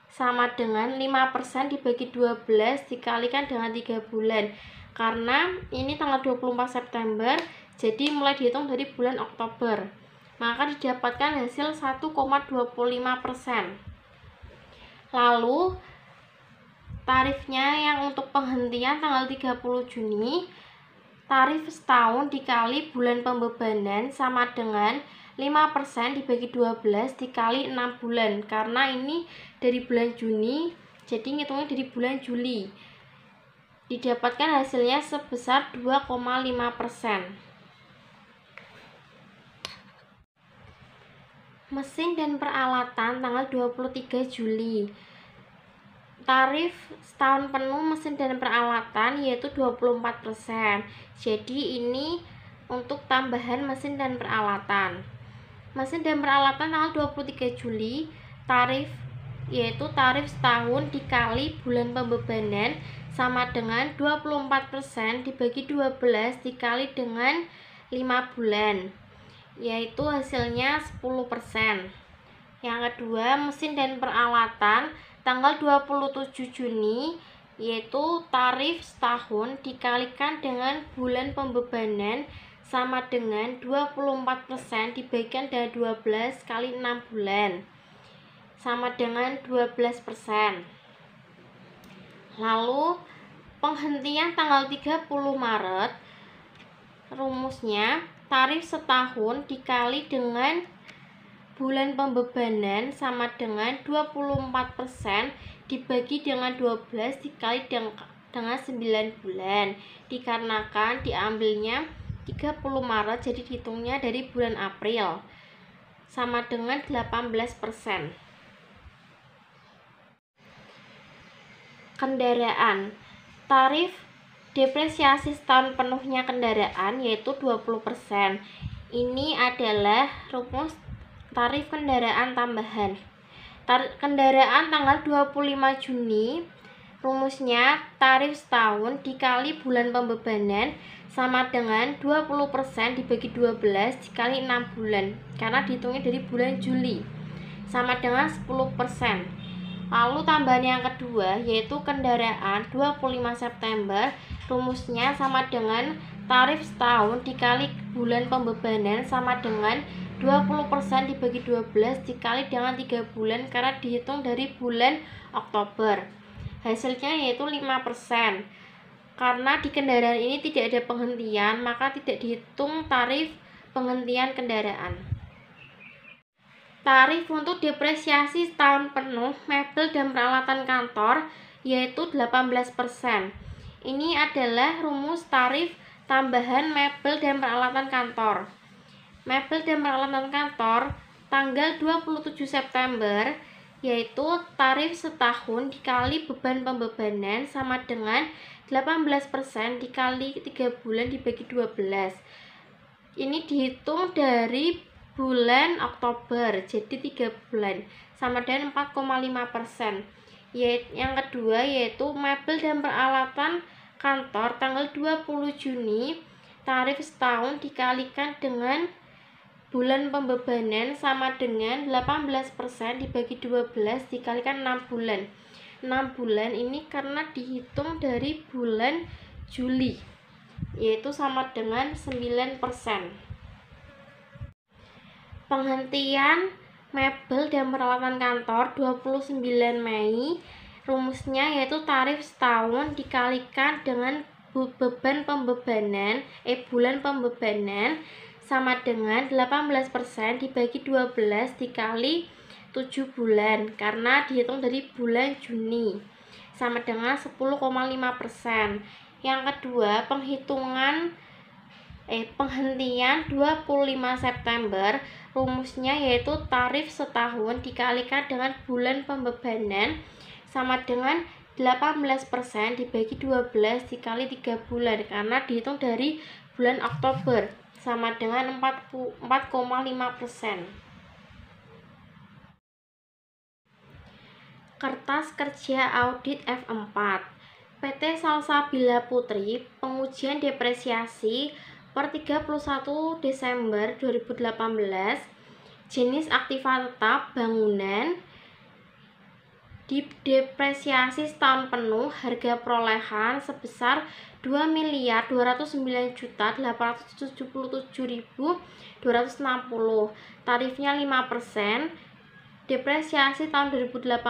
Speaker 1: sama dengan 5% dibagi 12 dikalikan dengan 3 bulan. Karena ini tanggal 24 September, jadi mulai dihitung dari bulan Oktober. Maka didapatkan hasil 1,25%. Lalu tarifnya yang untuk penghentian tanggal 30 Juni, tarif setahun dikali bulan pembebanan sama dengan 5% dibagi 12 dikali 6 bulan. Karena ini dari bulan Juni, jadi ngitungnya dari bulan Juli. Didapatkan hasilnya sebesar 2,5%. Mesin dan peralatan tanggal 23 Juli. Tarif setahun penuh mesin dan peralatan yaitu 24%. Jadi ini untuk tambahan mesin dan peralatan. Mesin dan peralatan tanggal 23 Juli, tarif yaitu tarif setahun dikali bulan pembebanan sama dengan 24% dibagi 12 dikali dengan 5 bulan, yaitu hasilnya 10%. Yang kedua, mesin dan peralatan tanggal 27 Juni yaitu tarif setahun dikalikan dengan bulan pembebanan sama dengan 24% dibagikan dengan 12 kali 6 bulan sama dengan 12%. Lalu penghentian tanggal 30 Maret, rumusnya tarif setahun dikali dengan bulan pembebanan sama dengan 24% dibagi dengan 12 dikali dengan 9 bulan. Dikarenakan diambilnya 30 Maret, jadi dihitungnya dari bulan April sama dengan 18%. Kendaraan, tarif depresiasi setahun penuhnya kendaraan yaitu 20%. Ini adalah rumus tarif kendaraan tambahan. Kendaraan tanggal 25 Juni, rumusnya tarif setahun dikali bulan pembebanan sama dengan 20% dibagi 12 dikali 6 bulan, karena dihitungnya dari bulan Juli, sama dengan 10%. Lalu tambahan yang kedua yaitu kendaraan 25 September, rumusnya sama dengan tarif setahun dikali bulan pembebanan sama dengan 20% dibagi 12 dikali dengan 3 bulan, karena dihitung dari bulan Oktober. Hasilnya yaitu 5%. Karena di kendaraan ini tidak ada penghentian, maka tidak dihitung tarif penghentian kendaraan. Tarif untuk depresiasi setahun penuh mebel dan peralatan kantor yaitu 18%. Ini adalah rumus tarif tambahan mebel dan peralatan kantor. Mebel dan peralatan kantor tanggal 27 September yaitu tarif setahun dikali beban pembebanan sama dengan 18% dikali 3 bulan dibagi 12. Ini dihitung dari bulan Oktober, jadi 3 bulan sama dengan 4,5%. Yang kedua yaitu mebel dan peralatan kantor tanggal 20 Juni, tarif setahun dikalikan dengan bulan pembebanan sama dengan 18% dibagi 12 dikalikan 6 bulan. 6 bulan ini karena dihitung dari bulan Juli, yaitu sama dengan 9%. Penghentian mebel dan peralatan kantor 29 Mei, rumusnya yaitu tarif setahun dikalikan dengan beban pembebanan bulan pembebanan sama dengan 18% dibagi 12 dikali 7 bulan, karena dihitung dari bulan Juni, sama dengan 10,5%. Yang kedua, penghentian 25 September, rumusnya yaitu tarif setahun dikalikan dengan bulan pembebanan sama dengan 18% dibagi 12 dikali 3 bulan, karena dihitung dari bulan Oktober, sama dengan 4,5%. Kertas kerja audit F4 PT Salsabila Putri, pengujian depresiasi per 31 Desember 2018, jenis aktiva tetap bangunan, depresiasi setahun penuh, harga perolehan sebesar 2.297.877.260, tarifnya 5%, depresiasi tahun 2018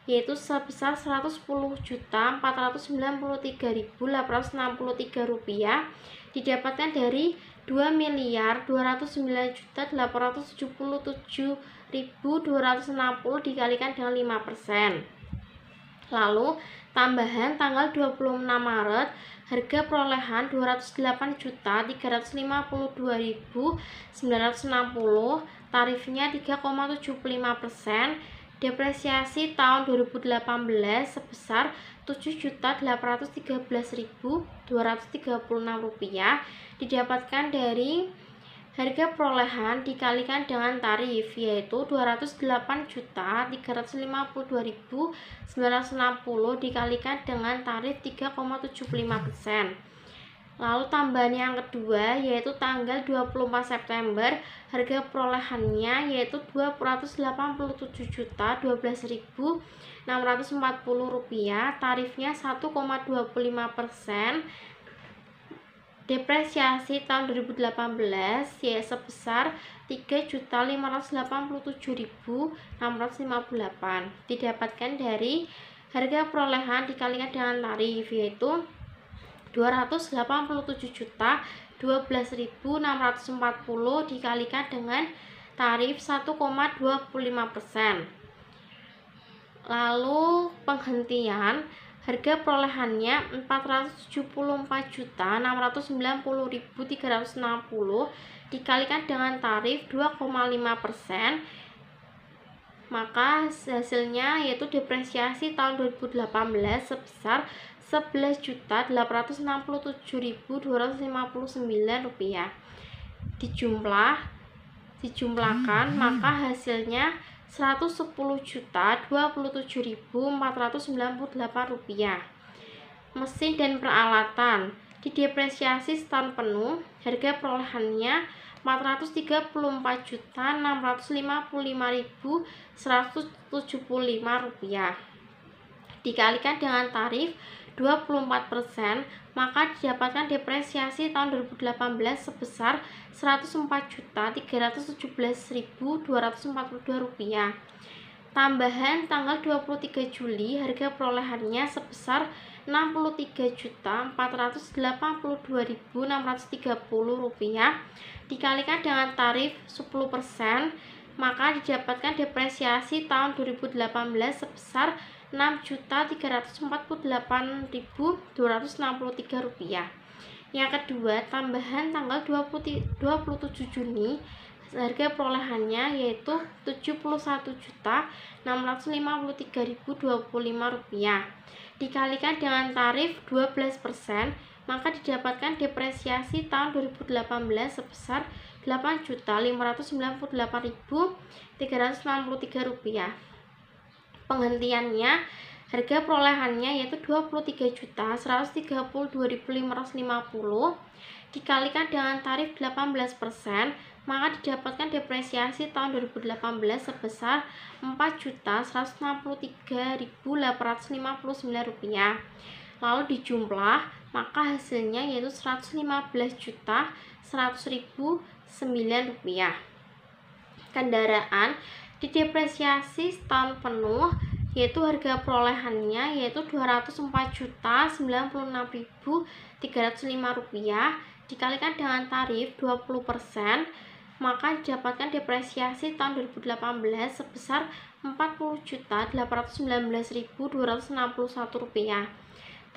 Speaker 1: yaitu sebesar Rp110.493.863, didapatkan dari Rp2.297.877.260 dikalikan dengan 5%. Lalu tambahan tanggal 26 Maret, harga perolehan Rp208.352.960, tarifnya 3,75%, depresiasi tahun 2018 sebesar Rp7.813.236, didapatkan dari harga perolehan dikalikan dengan tarif yaitu Rp208.352.960 dikalikan dengan tarif 3,75%. Lalu tambahan yang kedua yaitu tanggal 24 September, harga perolehannya yaitu Rp208.12.640, tarifnya 1,25%. Depresiasi tahun 2018 yaitu sebesar Rp3.587.658, didapatkan dari harga perolehan dikalikan dengan tarif yaitu Rp287.012.640 dikalikan dengan tarif 1,25%. Lalu penghentian, harga perolehannya Rp474.690.360 dikalikan dengan tarif 2,5%, maka hasilnya yaitu depresiasi tahun 2018 sebesar 11.867.259 dijumlahkan maka hasilnya 110.027.498 rupiah. Mesin dan peralatan didepresiasi setahun penuh, harga perolehannya 434.655.175 rupiah. Dikalikan dengan tarif 24%, maka didapatkan depresiasi tahun 2018 sebesar 104.317.242 rupiah. Tambahan tanggal 23 Juli harga perolehannya sebesar 63.482.630 rupiah. Dikalikan dengan tarif 10%, maka didapatkan depresiasi tahun 2018 sebesar 6.348.263 rupiah. Yang kedua, tambahan tanggal 27 Juni harga perolehannya yaitu 71.653.025 rupiah. Dikalikan dengan tarif 12%, maka didapatkan depresiasi tahun 2018 sebesar 8.598.363 rupiah. Penghentiannya harga perolehannya yaitu 23.132.550, dikalikan dengan tarif 18%, maka didapatkan depresiasi tahun 2018 sebesar 4.163.859 rupiah. Lalu dijumlah, maka hasilnya yaitu 115.100.009 rupiah. Kendaraan didepresiasi setahun penuh, yaitu harga perolehannya yaitu 204.096.305 rupiah, dikalikan dengan tarif 20%, maka didapatkan depresiasi tahun 2018 sebesar 40.819.261 rupiah.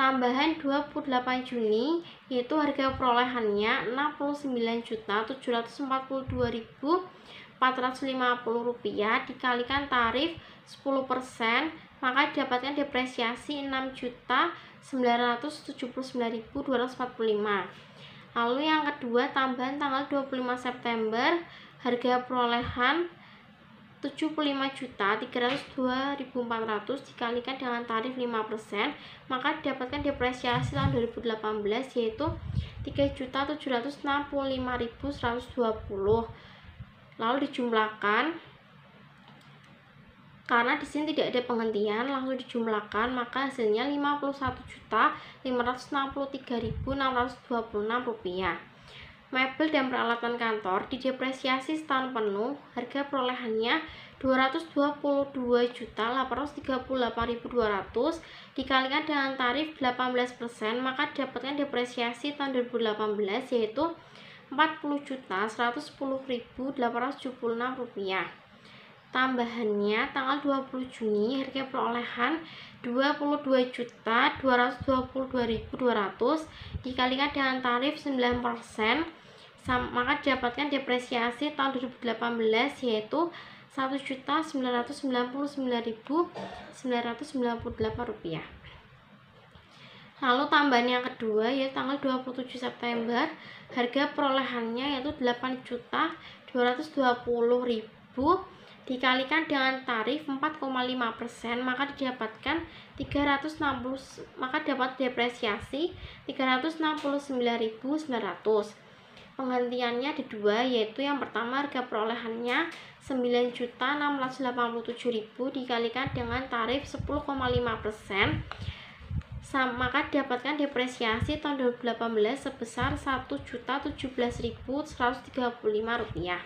Speaker 1: Tambahan 28 Juni yaitu harga perolehannya 69.742.450 rupiah, dikalikan tarif 10%, maka didapatkan depresiasi 6.979.245. Lalu yang kedua, tambahan tanggal 25 September harga perolehan 75.302.400 dikalikan dengan tarif 5%, maka didapatkan depresiasi tahun 2018 yaitu 3.765.120. Lalu dijumlahkan, karena di sini tidak ada penghentian, langsung dijumlahkan, maka hasilnya 51.563.626 rupiah. Mebel dan peralatan kantor didepresiasi setahun penuh, harga perolehannya 222.838.200, dikalikan dengan tarif 18%, maka didapatkan depresiasi tahun 2018 yaitu 40.110.876 rupiah. Tambahannya tanggal 20 Juni harga perolehan 22.222.200 dikalikan dengan tarif 9%, maka didapatkan depresiasi tahun 2018 yaitu 1.999.998 rupiah. Lalu tambahan yang kedua yaitu tanggal 27 September harga perolehannya yaitu 8.220.000 dikalikan dengan tarif 4,5%, maka didapatkan 360, maka dapat depresiasi 369.900. Penghentiannya ada dua, yaitu yang pertama harga perolehannya 9.687.000 dikalikan dengan tarif 10,5%, maka didapatkan depresiasi tahun 2018 sebesar 1.017.135 rupiah.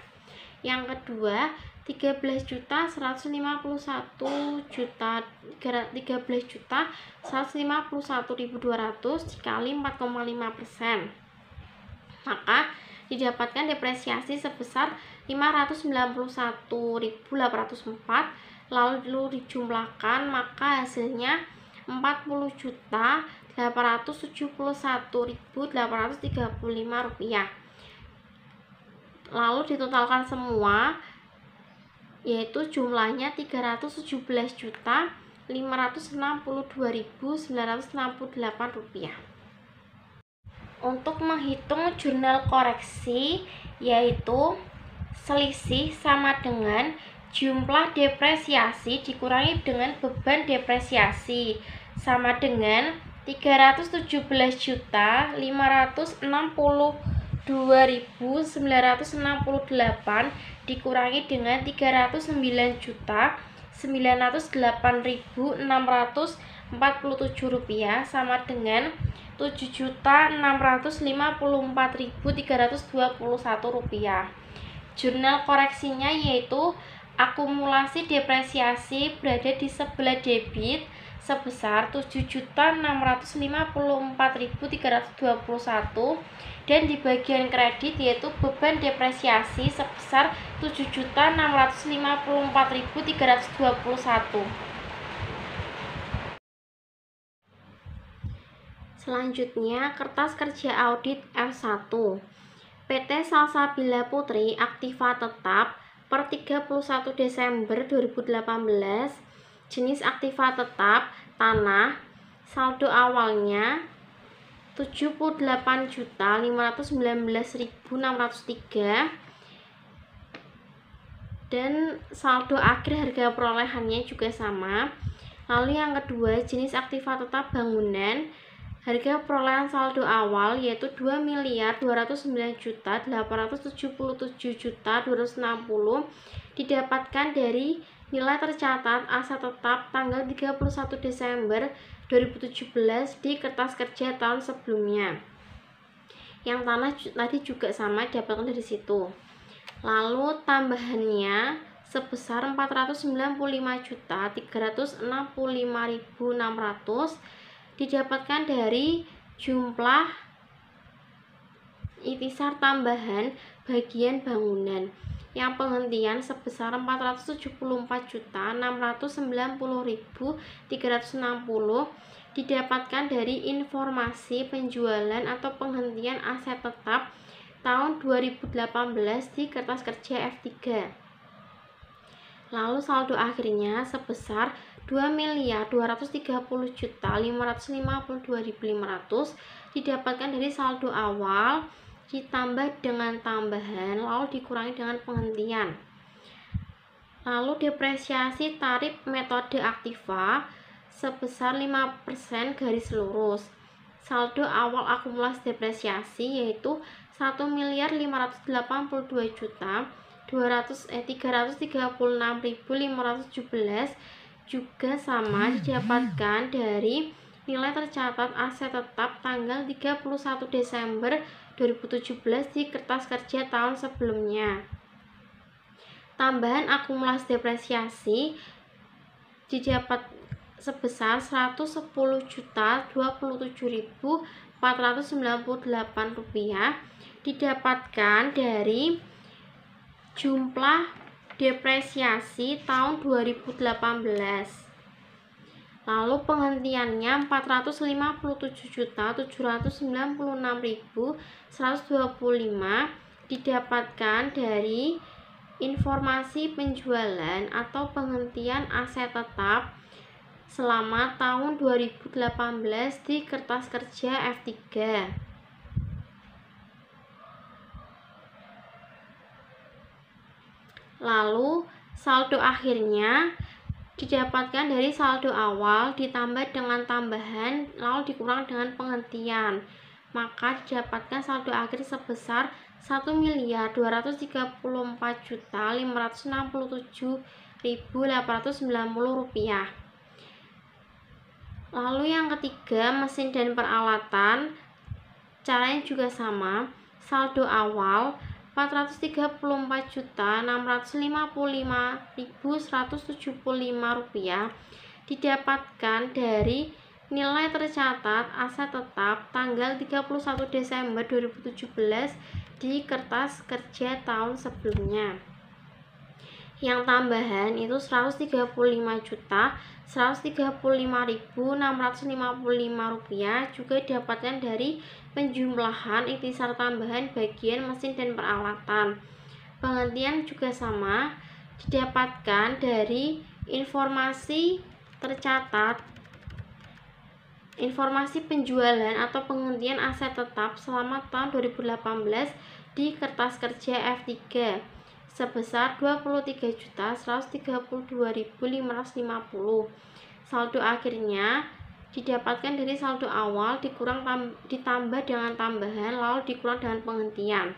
Speaker 1: Yang kedua 13.151.200 dikali 4,5%, maka didapatkan depresiasi sebesar 591.804. Lalu dijumlahkan, maka hasilnya 40.871.835 rupiah. Lalu ditotalkan semua yaitu jumlahnya 317.655.200 Rp562.968. Untuk menghitung jurnal koreksi, yaitu selisih sama dengan jumlah depresiasi dikurangi dengan beban depresiasi, sama dengan 317.562.968 dikurangi dengan 309.908.647 rupiah, sama dengan 7.654.321 rupiah. Jurnal koreksinya yaitu akumulasi depresiasi berada di sebelah debit sebesar 7.654.321 dan di bagian kredit yaitu beban depresiasi sebesar 7.654.321. Selanjutnya, kertas kerja audit F1. PT Salsabila Putri aktiva tetap per 31 Desember 2018. Jenis aktiva tetap tanah. Saldo awalnya 78.519.603 dan saldo akhir harga perolehannya juga sama. Lalu yang kedua, jenis aktiva tetap bangunan. Harga perolehan saldo awal yaitu 2.209.877.260 didapatkan dari nilai tercatat aset tetap tanggal 31 Desember 2017 di kertas kerja tahun sebelumnya. Yang tanah tadi juga sama, didapatkan dari situ. Lalu tambahannya sebesar 495.365.600 didapatkan dari jumlah itisar tambahan bagian bangunan yang penghentian sebesar 474.690.360 didapatkan dari informasi penjualan atau penghentian aset tetap tahun 2018 di kertas kerja F3. Lalu saldo akhirnya sebesar 2.230.552.500 didapatkan dari saldo awal ditambah dengan tambahan lalu dikurangi dengan penghentian. Lalu depresiasi tarif metode aktiva sebesar 5% garis lurus. Saldo awal akumulasi depresiasi yaitu 1.582.336.517 juga sama didapatkan dari nilai tercatat aset tetap tanggal 31 Desember 2017 di kertas kerja tahun sebelumnya. Tambahan akumulasi depresiasi didapat sebesar 110.027.498 rupiah didapatkan dari jumlah depresiasi tahun 2018. Lalu penghentiannya 457.796.125 didapatkan dari informasi penjualan atau penghentian aset tetap selama tahun 2018 di kertas kerja F3. Lalu saldo akhirnya didapatkan dari saldo awal ditambah dengan tambahan lalu dikurang dengan penghentian, maka didapatkan saldo akhir sebesar 1.234.567.890 rupiah. Lalu yang ketiga, mesin dan peralatan, caranya juga sama. Saldo awal 434.655.175 rupiah didapatkan dari nilai tercatat aset tetap tanggal 31 Desember 2017 di kertas kerja tahun sebelumnya. Yang tambahan itu 135.135.655 rupiah juga didapatkan dari penjumlahan ikhtisar tambahan bagian mesin dan peralatan. Penghentian juga sama, didapatkan dari informasi tercatat informasi penjualan atau penghentian aset tetap selama tahun 2018 di kertas kerja F3 sebesar 23.132.550. Saldo akhirnya didapatkan dari saldo awal ditambah dengan tambahan lalu dikurang dengan penghentian.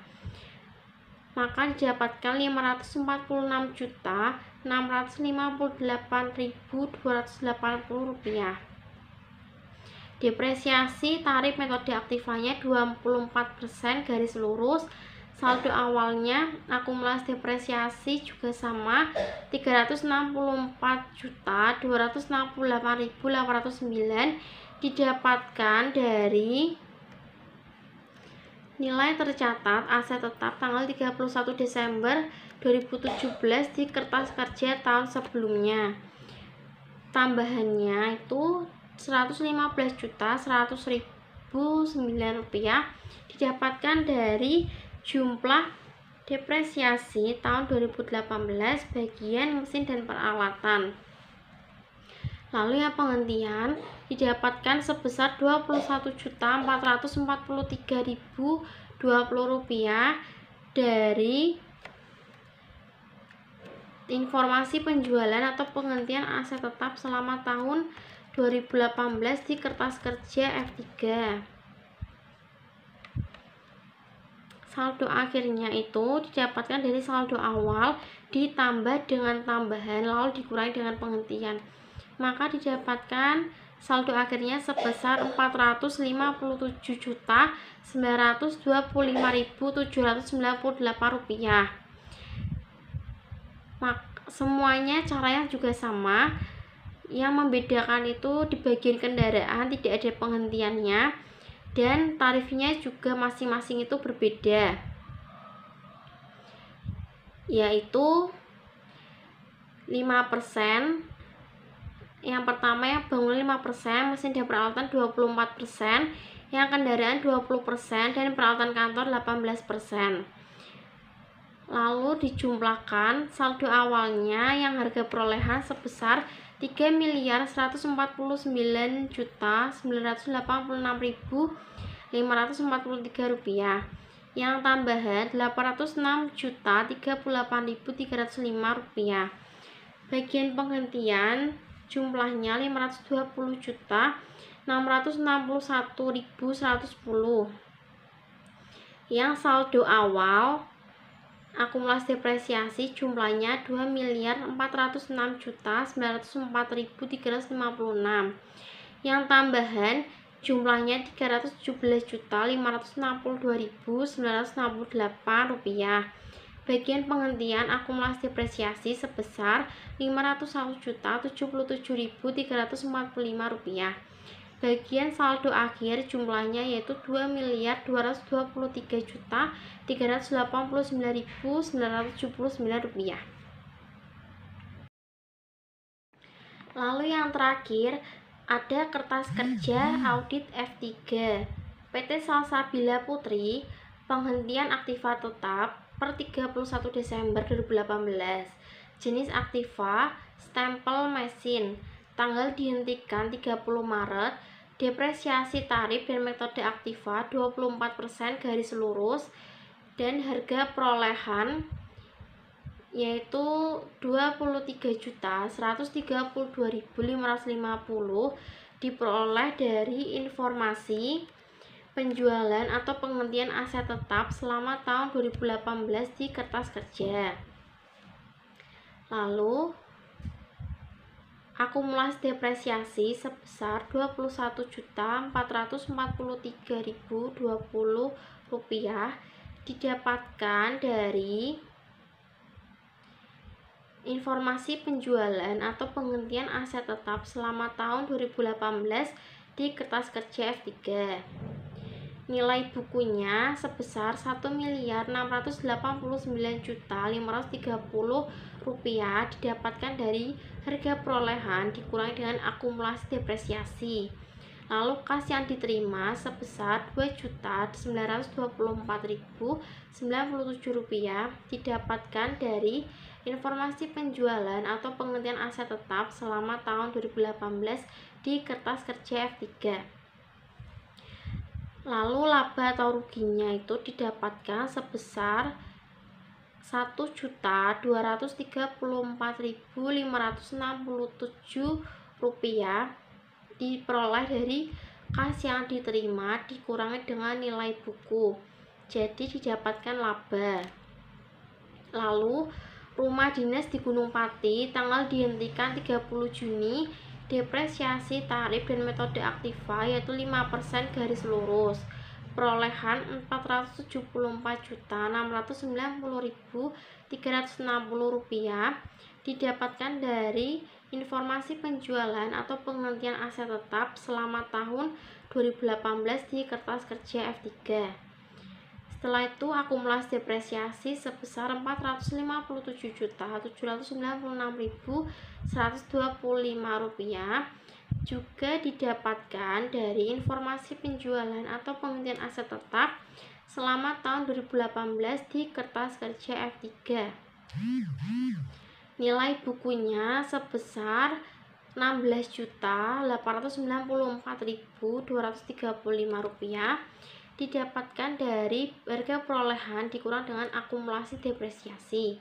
Speaker 1: Maka didapatkan 544.658.280 rupiah. Depresiasi tarif metode aktifanya 24% garis lurus. Saldo awalnya akumulasi depresiasi juga sama 364.268.809 didapatkan dari nilai tercatat aset tetap tanggal 31 Desember 2017 di kertas kerja tahun sebelumnya. Tambahannya itu 115.100.009 rupiah didapatkan dari jumlah depresiasi tahun 2018 bagian mesin dan peralatan. Lalu yang penghentian didapatkan sebesar 21.443.020 rupiah dari informasi penjualan atau penghentian aset tetap selama tahun 2018 di kertas kerja F3. Saldo akhirnya itu didapatkan dari saldo awal ditambah dengan tambahan lalu dikurangi dengan penghentian. Maka didapatkan saldo akhirnya sebesar 459.925.798 rupiah. Semuanya caranya juga sama. Yang membedakan itu di bagian kendaraan tidak ada penghentiannya dan tarifnya juga masing-masing itu berbeda, yaitu 5%. Yang pertama yang bangunan 5%, mesin dan peralatan 24%, yang kendaraan 20% dan peralatan kantor 18%. Lalu dijumlahkan saldo awalnya yang harga perolehan sebesar 3.189.986.543 rupiah. Yang tambahan 806.038.305 rupiah. Bagian penghentian jumlahnya 520.661.110. Yang saldo awal akumulasi depresiasi jumlahnya 2.406.904.356. Yang tambahan jumlahnya 317.562.968 rupiah. Bagian penghentian akumulasi depresiasi sebesar 501.077.345 rupiah. Bagian saldo akhir jumlahnya yaitu 2.223.389.979 rupiah. Lalu yang terakhir ada kertas kerja audit F3 PT Salsabila Putri penghentian aktiva tetap per 31 Desember 2018. Jenis aktiva stempel mesin, tanggal dihentikan 30 Maret, depresiasi tarif dan metode aktiva 24% garis lurus, dan harga perolehan yaitu 23.132.550 diperoleh dari informasi penjualan atau penghentian aset tetap selama tahun 2018 di kertas kerja. Lalu akumulasi depresiasi sebesar 21.443.020 rupiah didapatkan dari informasi penjualan atau penghentian aset tetap selama tahun 2018 di kertas kerja F3. Nilai bukunya sebesar 1.689.530 rupiah didapatkan dari harga perolehan dikurangi dengan akumulasi depresiasi. Lalu kas yang diterima sebesar 2.924.097 rupiah didapatkan dari informasi penjualan atau penghentian aset tetap selama tahun 2018 di kertas kerja F3. Lalu laba atau ruginya itu didapatkan sebesar Rp1.234.567 diperoleh dari kas yang diterima dikurangi dengan nilai buku, jadi didapatkan laba. Lalu rumah dinas di Gunung Pati tanggal dihentikan 30 Juni, depresiasi tarif dan metode aktiva yaitu 5% garis lurus, perolehan Rp474.690.360 didapatkan dari informasi penjualan atau penghentian aset tetap selama tahun 2018 di kertas kerja F3. Setelah itu akumulasi depresiasi sebesar Rp457.796.125 juga didapatkan dari informasi penjualan atau penghentian aset tetap selama tahun 2018 di kertas kerja F3. Nilai bukunya sebesar Rp16.894.235 didapatkan dari harga perolehan dikurang dengan akumulasi depresiasi.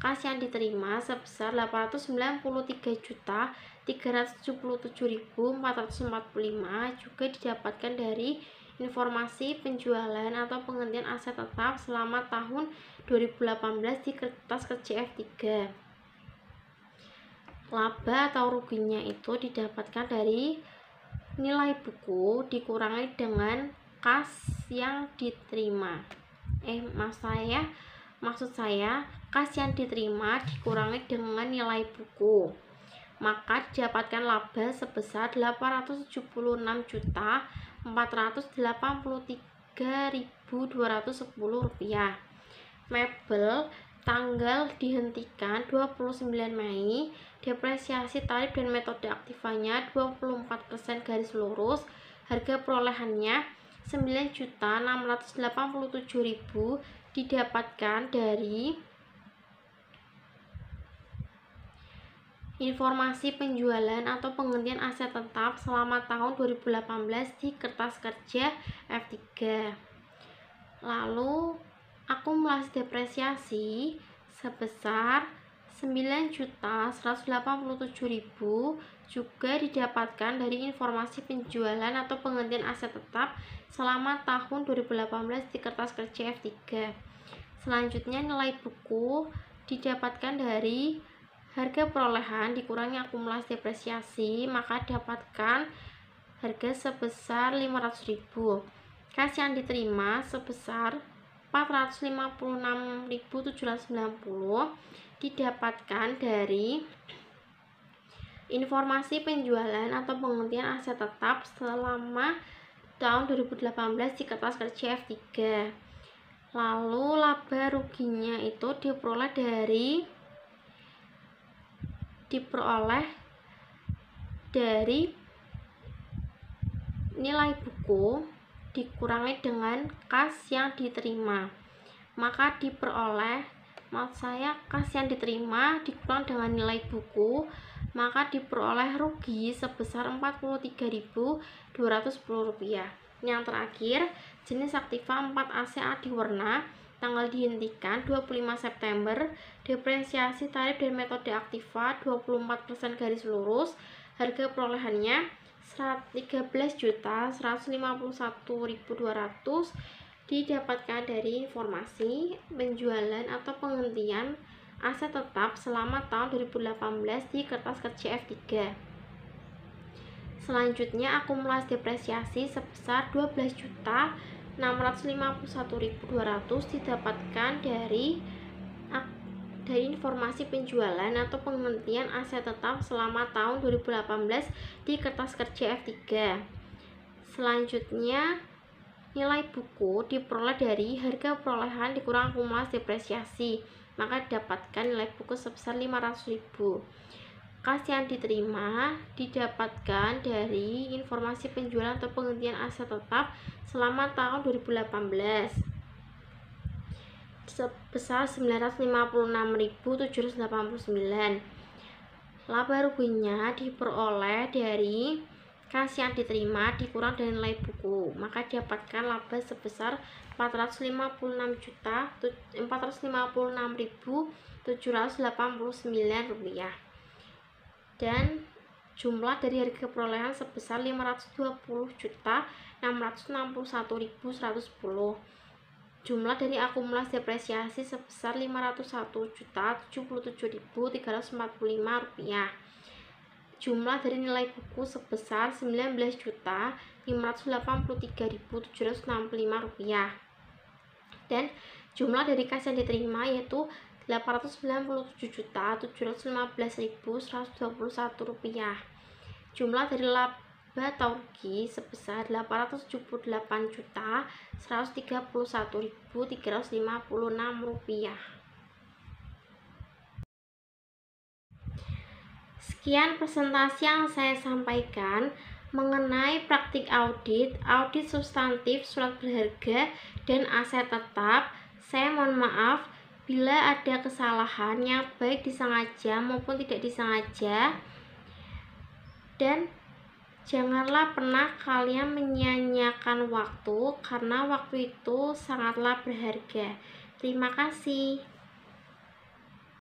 Speaker 1: Kas yang diterima sebesar Rp893.377.445 juga didapatkan dari informasi penjualan atau penghentian aset tetap selama tahun 2018 di kertas kerja F3. Laba atau ruginya itu didapatkan dari nilai buku dikurangi dengan kas yang diterima. Maksud saya kas yang diterima dikurangi dengan nilai buku, maka didapatkan laba sebesar Rp876.483.210. Mebel tanggal dihentikan 29 Mei, depresiasi tarif dan metode aktivanya 24% garis lurus, harga perolehannya Rp9.687.000 didapatkan dari informasi penjualan atau penghentian aset tetap selama tahun 2018 di kertas kerja F3. Lalu akumulasi depresiasi sebesar Rp9.187.000 juga didapatkan dari informasi penjualan atau penghentian aset tetap selama tahun 2018 di kertas kerja F3. Selanjutnya nilai buku didapatkan dari harga perolehan dikurangi akumulasi depresiasi, maka dapatkan harga sebesar Rp500.000. Kas yang diterima sebesar Rp456.790 didapatkan dari informasi penjualan atau penghentian aset tetap selama tahun 2018 di kertas kerja F3. Lalu laba ruginya itu diperoleh dari nilai buku dikurangi dengan kas yang diterima, maka kas yang diterima dikurang dengan nilai buku, maka diperoleh rugi sebesar Rp43.210. Yang terakhir, jenis aktiva 4ACA diwarna tanggal dihentikan 25 September, depresiasi tarif dan metode aktiva 24% garis lurus, harga perolehannya Rp13.151.200 didapatkan dari informasi penjualan atau penghentian aset tetap selama tahun 2018 di kertas kerja F3. Selanjutnya akumulasi depresiasi sebesar Rp12.651.200 didapatkan dari informasi penjualan atau penghentian aset tetap selama tahun 2018 di kertas kerja F3. Selanjutnya nilai buku diperoleh dari harga perolehan dikurang akumulasi depresiasi, maka didapatkan nilai buku sebesar Rp500.000. Kas yang diterima didapatkan dari informasi penjualan atau penghentian aset tetap selama tahun 2018. sebesar 956.789. Laba ruginya diperoleh dari kas yang diterima dikurang dari nilai buku, maka didapatkan laba sebesar 456.789 rupiah. Dan jumlah dari harga perolehan sebesar 520.661.110. Jumlah dari akumulasi depresiasi sebesar 501.077.345 rupiah. Jumlah dari nilai buku sebesar 19.583.765 rupiah. Dan jumlah dari kas yang diterima yaitu 897.715.121 rupiah. Jumlah dari laba atau rugi sebesar 878.131.356 rupiah. Sekian presentasi yang saya sampaikan mengenai praktik audit substantif surat berharga dan aset tetap. Saya mohon maaf bila ada kesalahan yang baik disengaja maupun tidak disengaja. Dan janganlah pernah kalian menyia-nyiakan waktu, karena waktu itu sangatlah berharga. Terima kasih.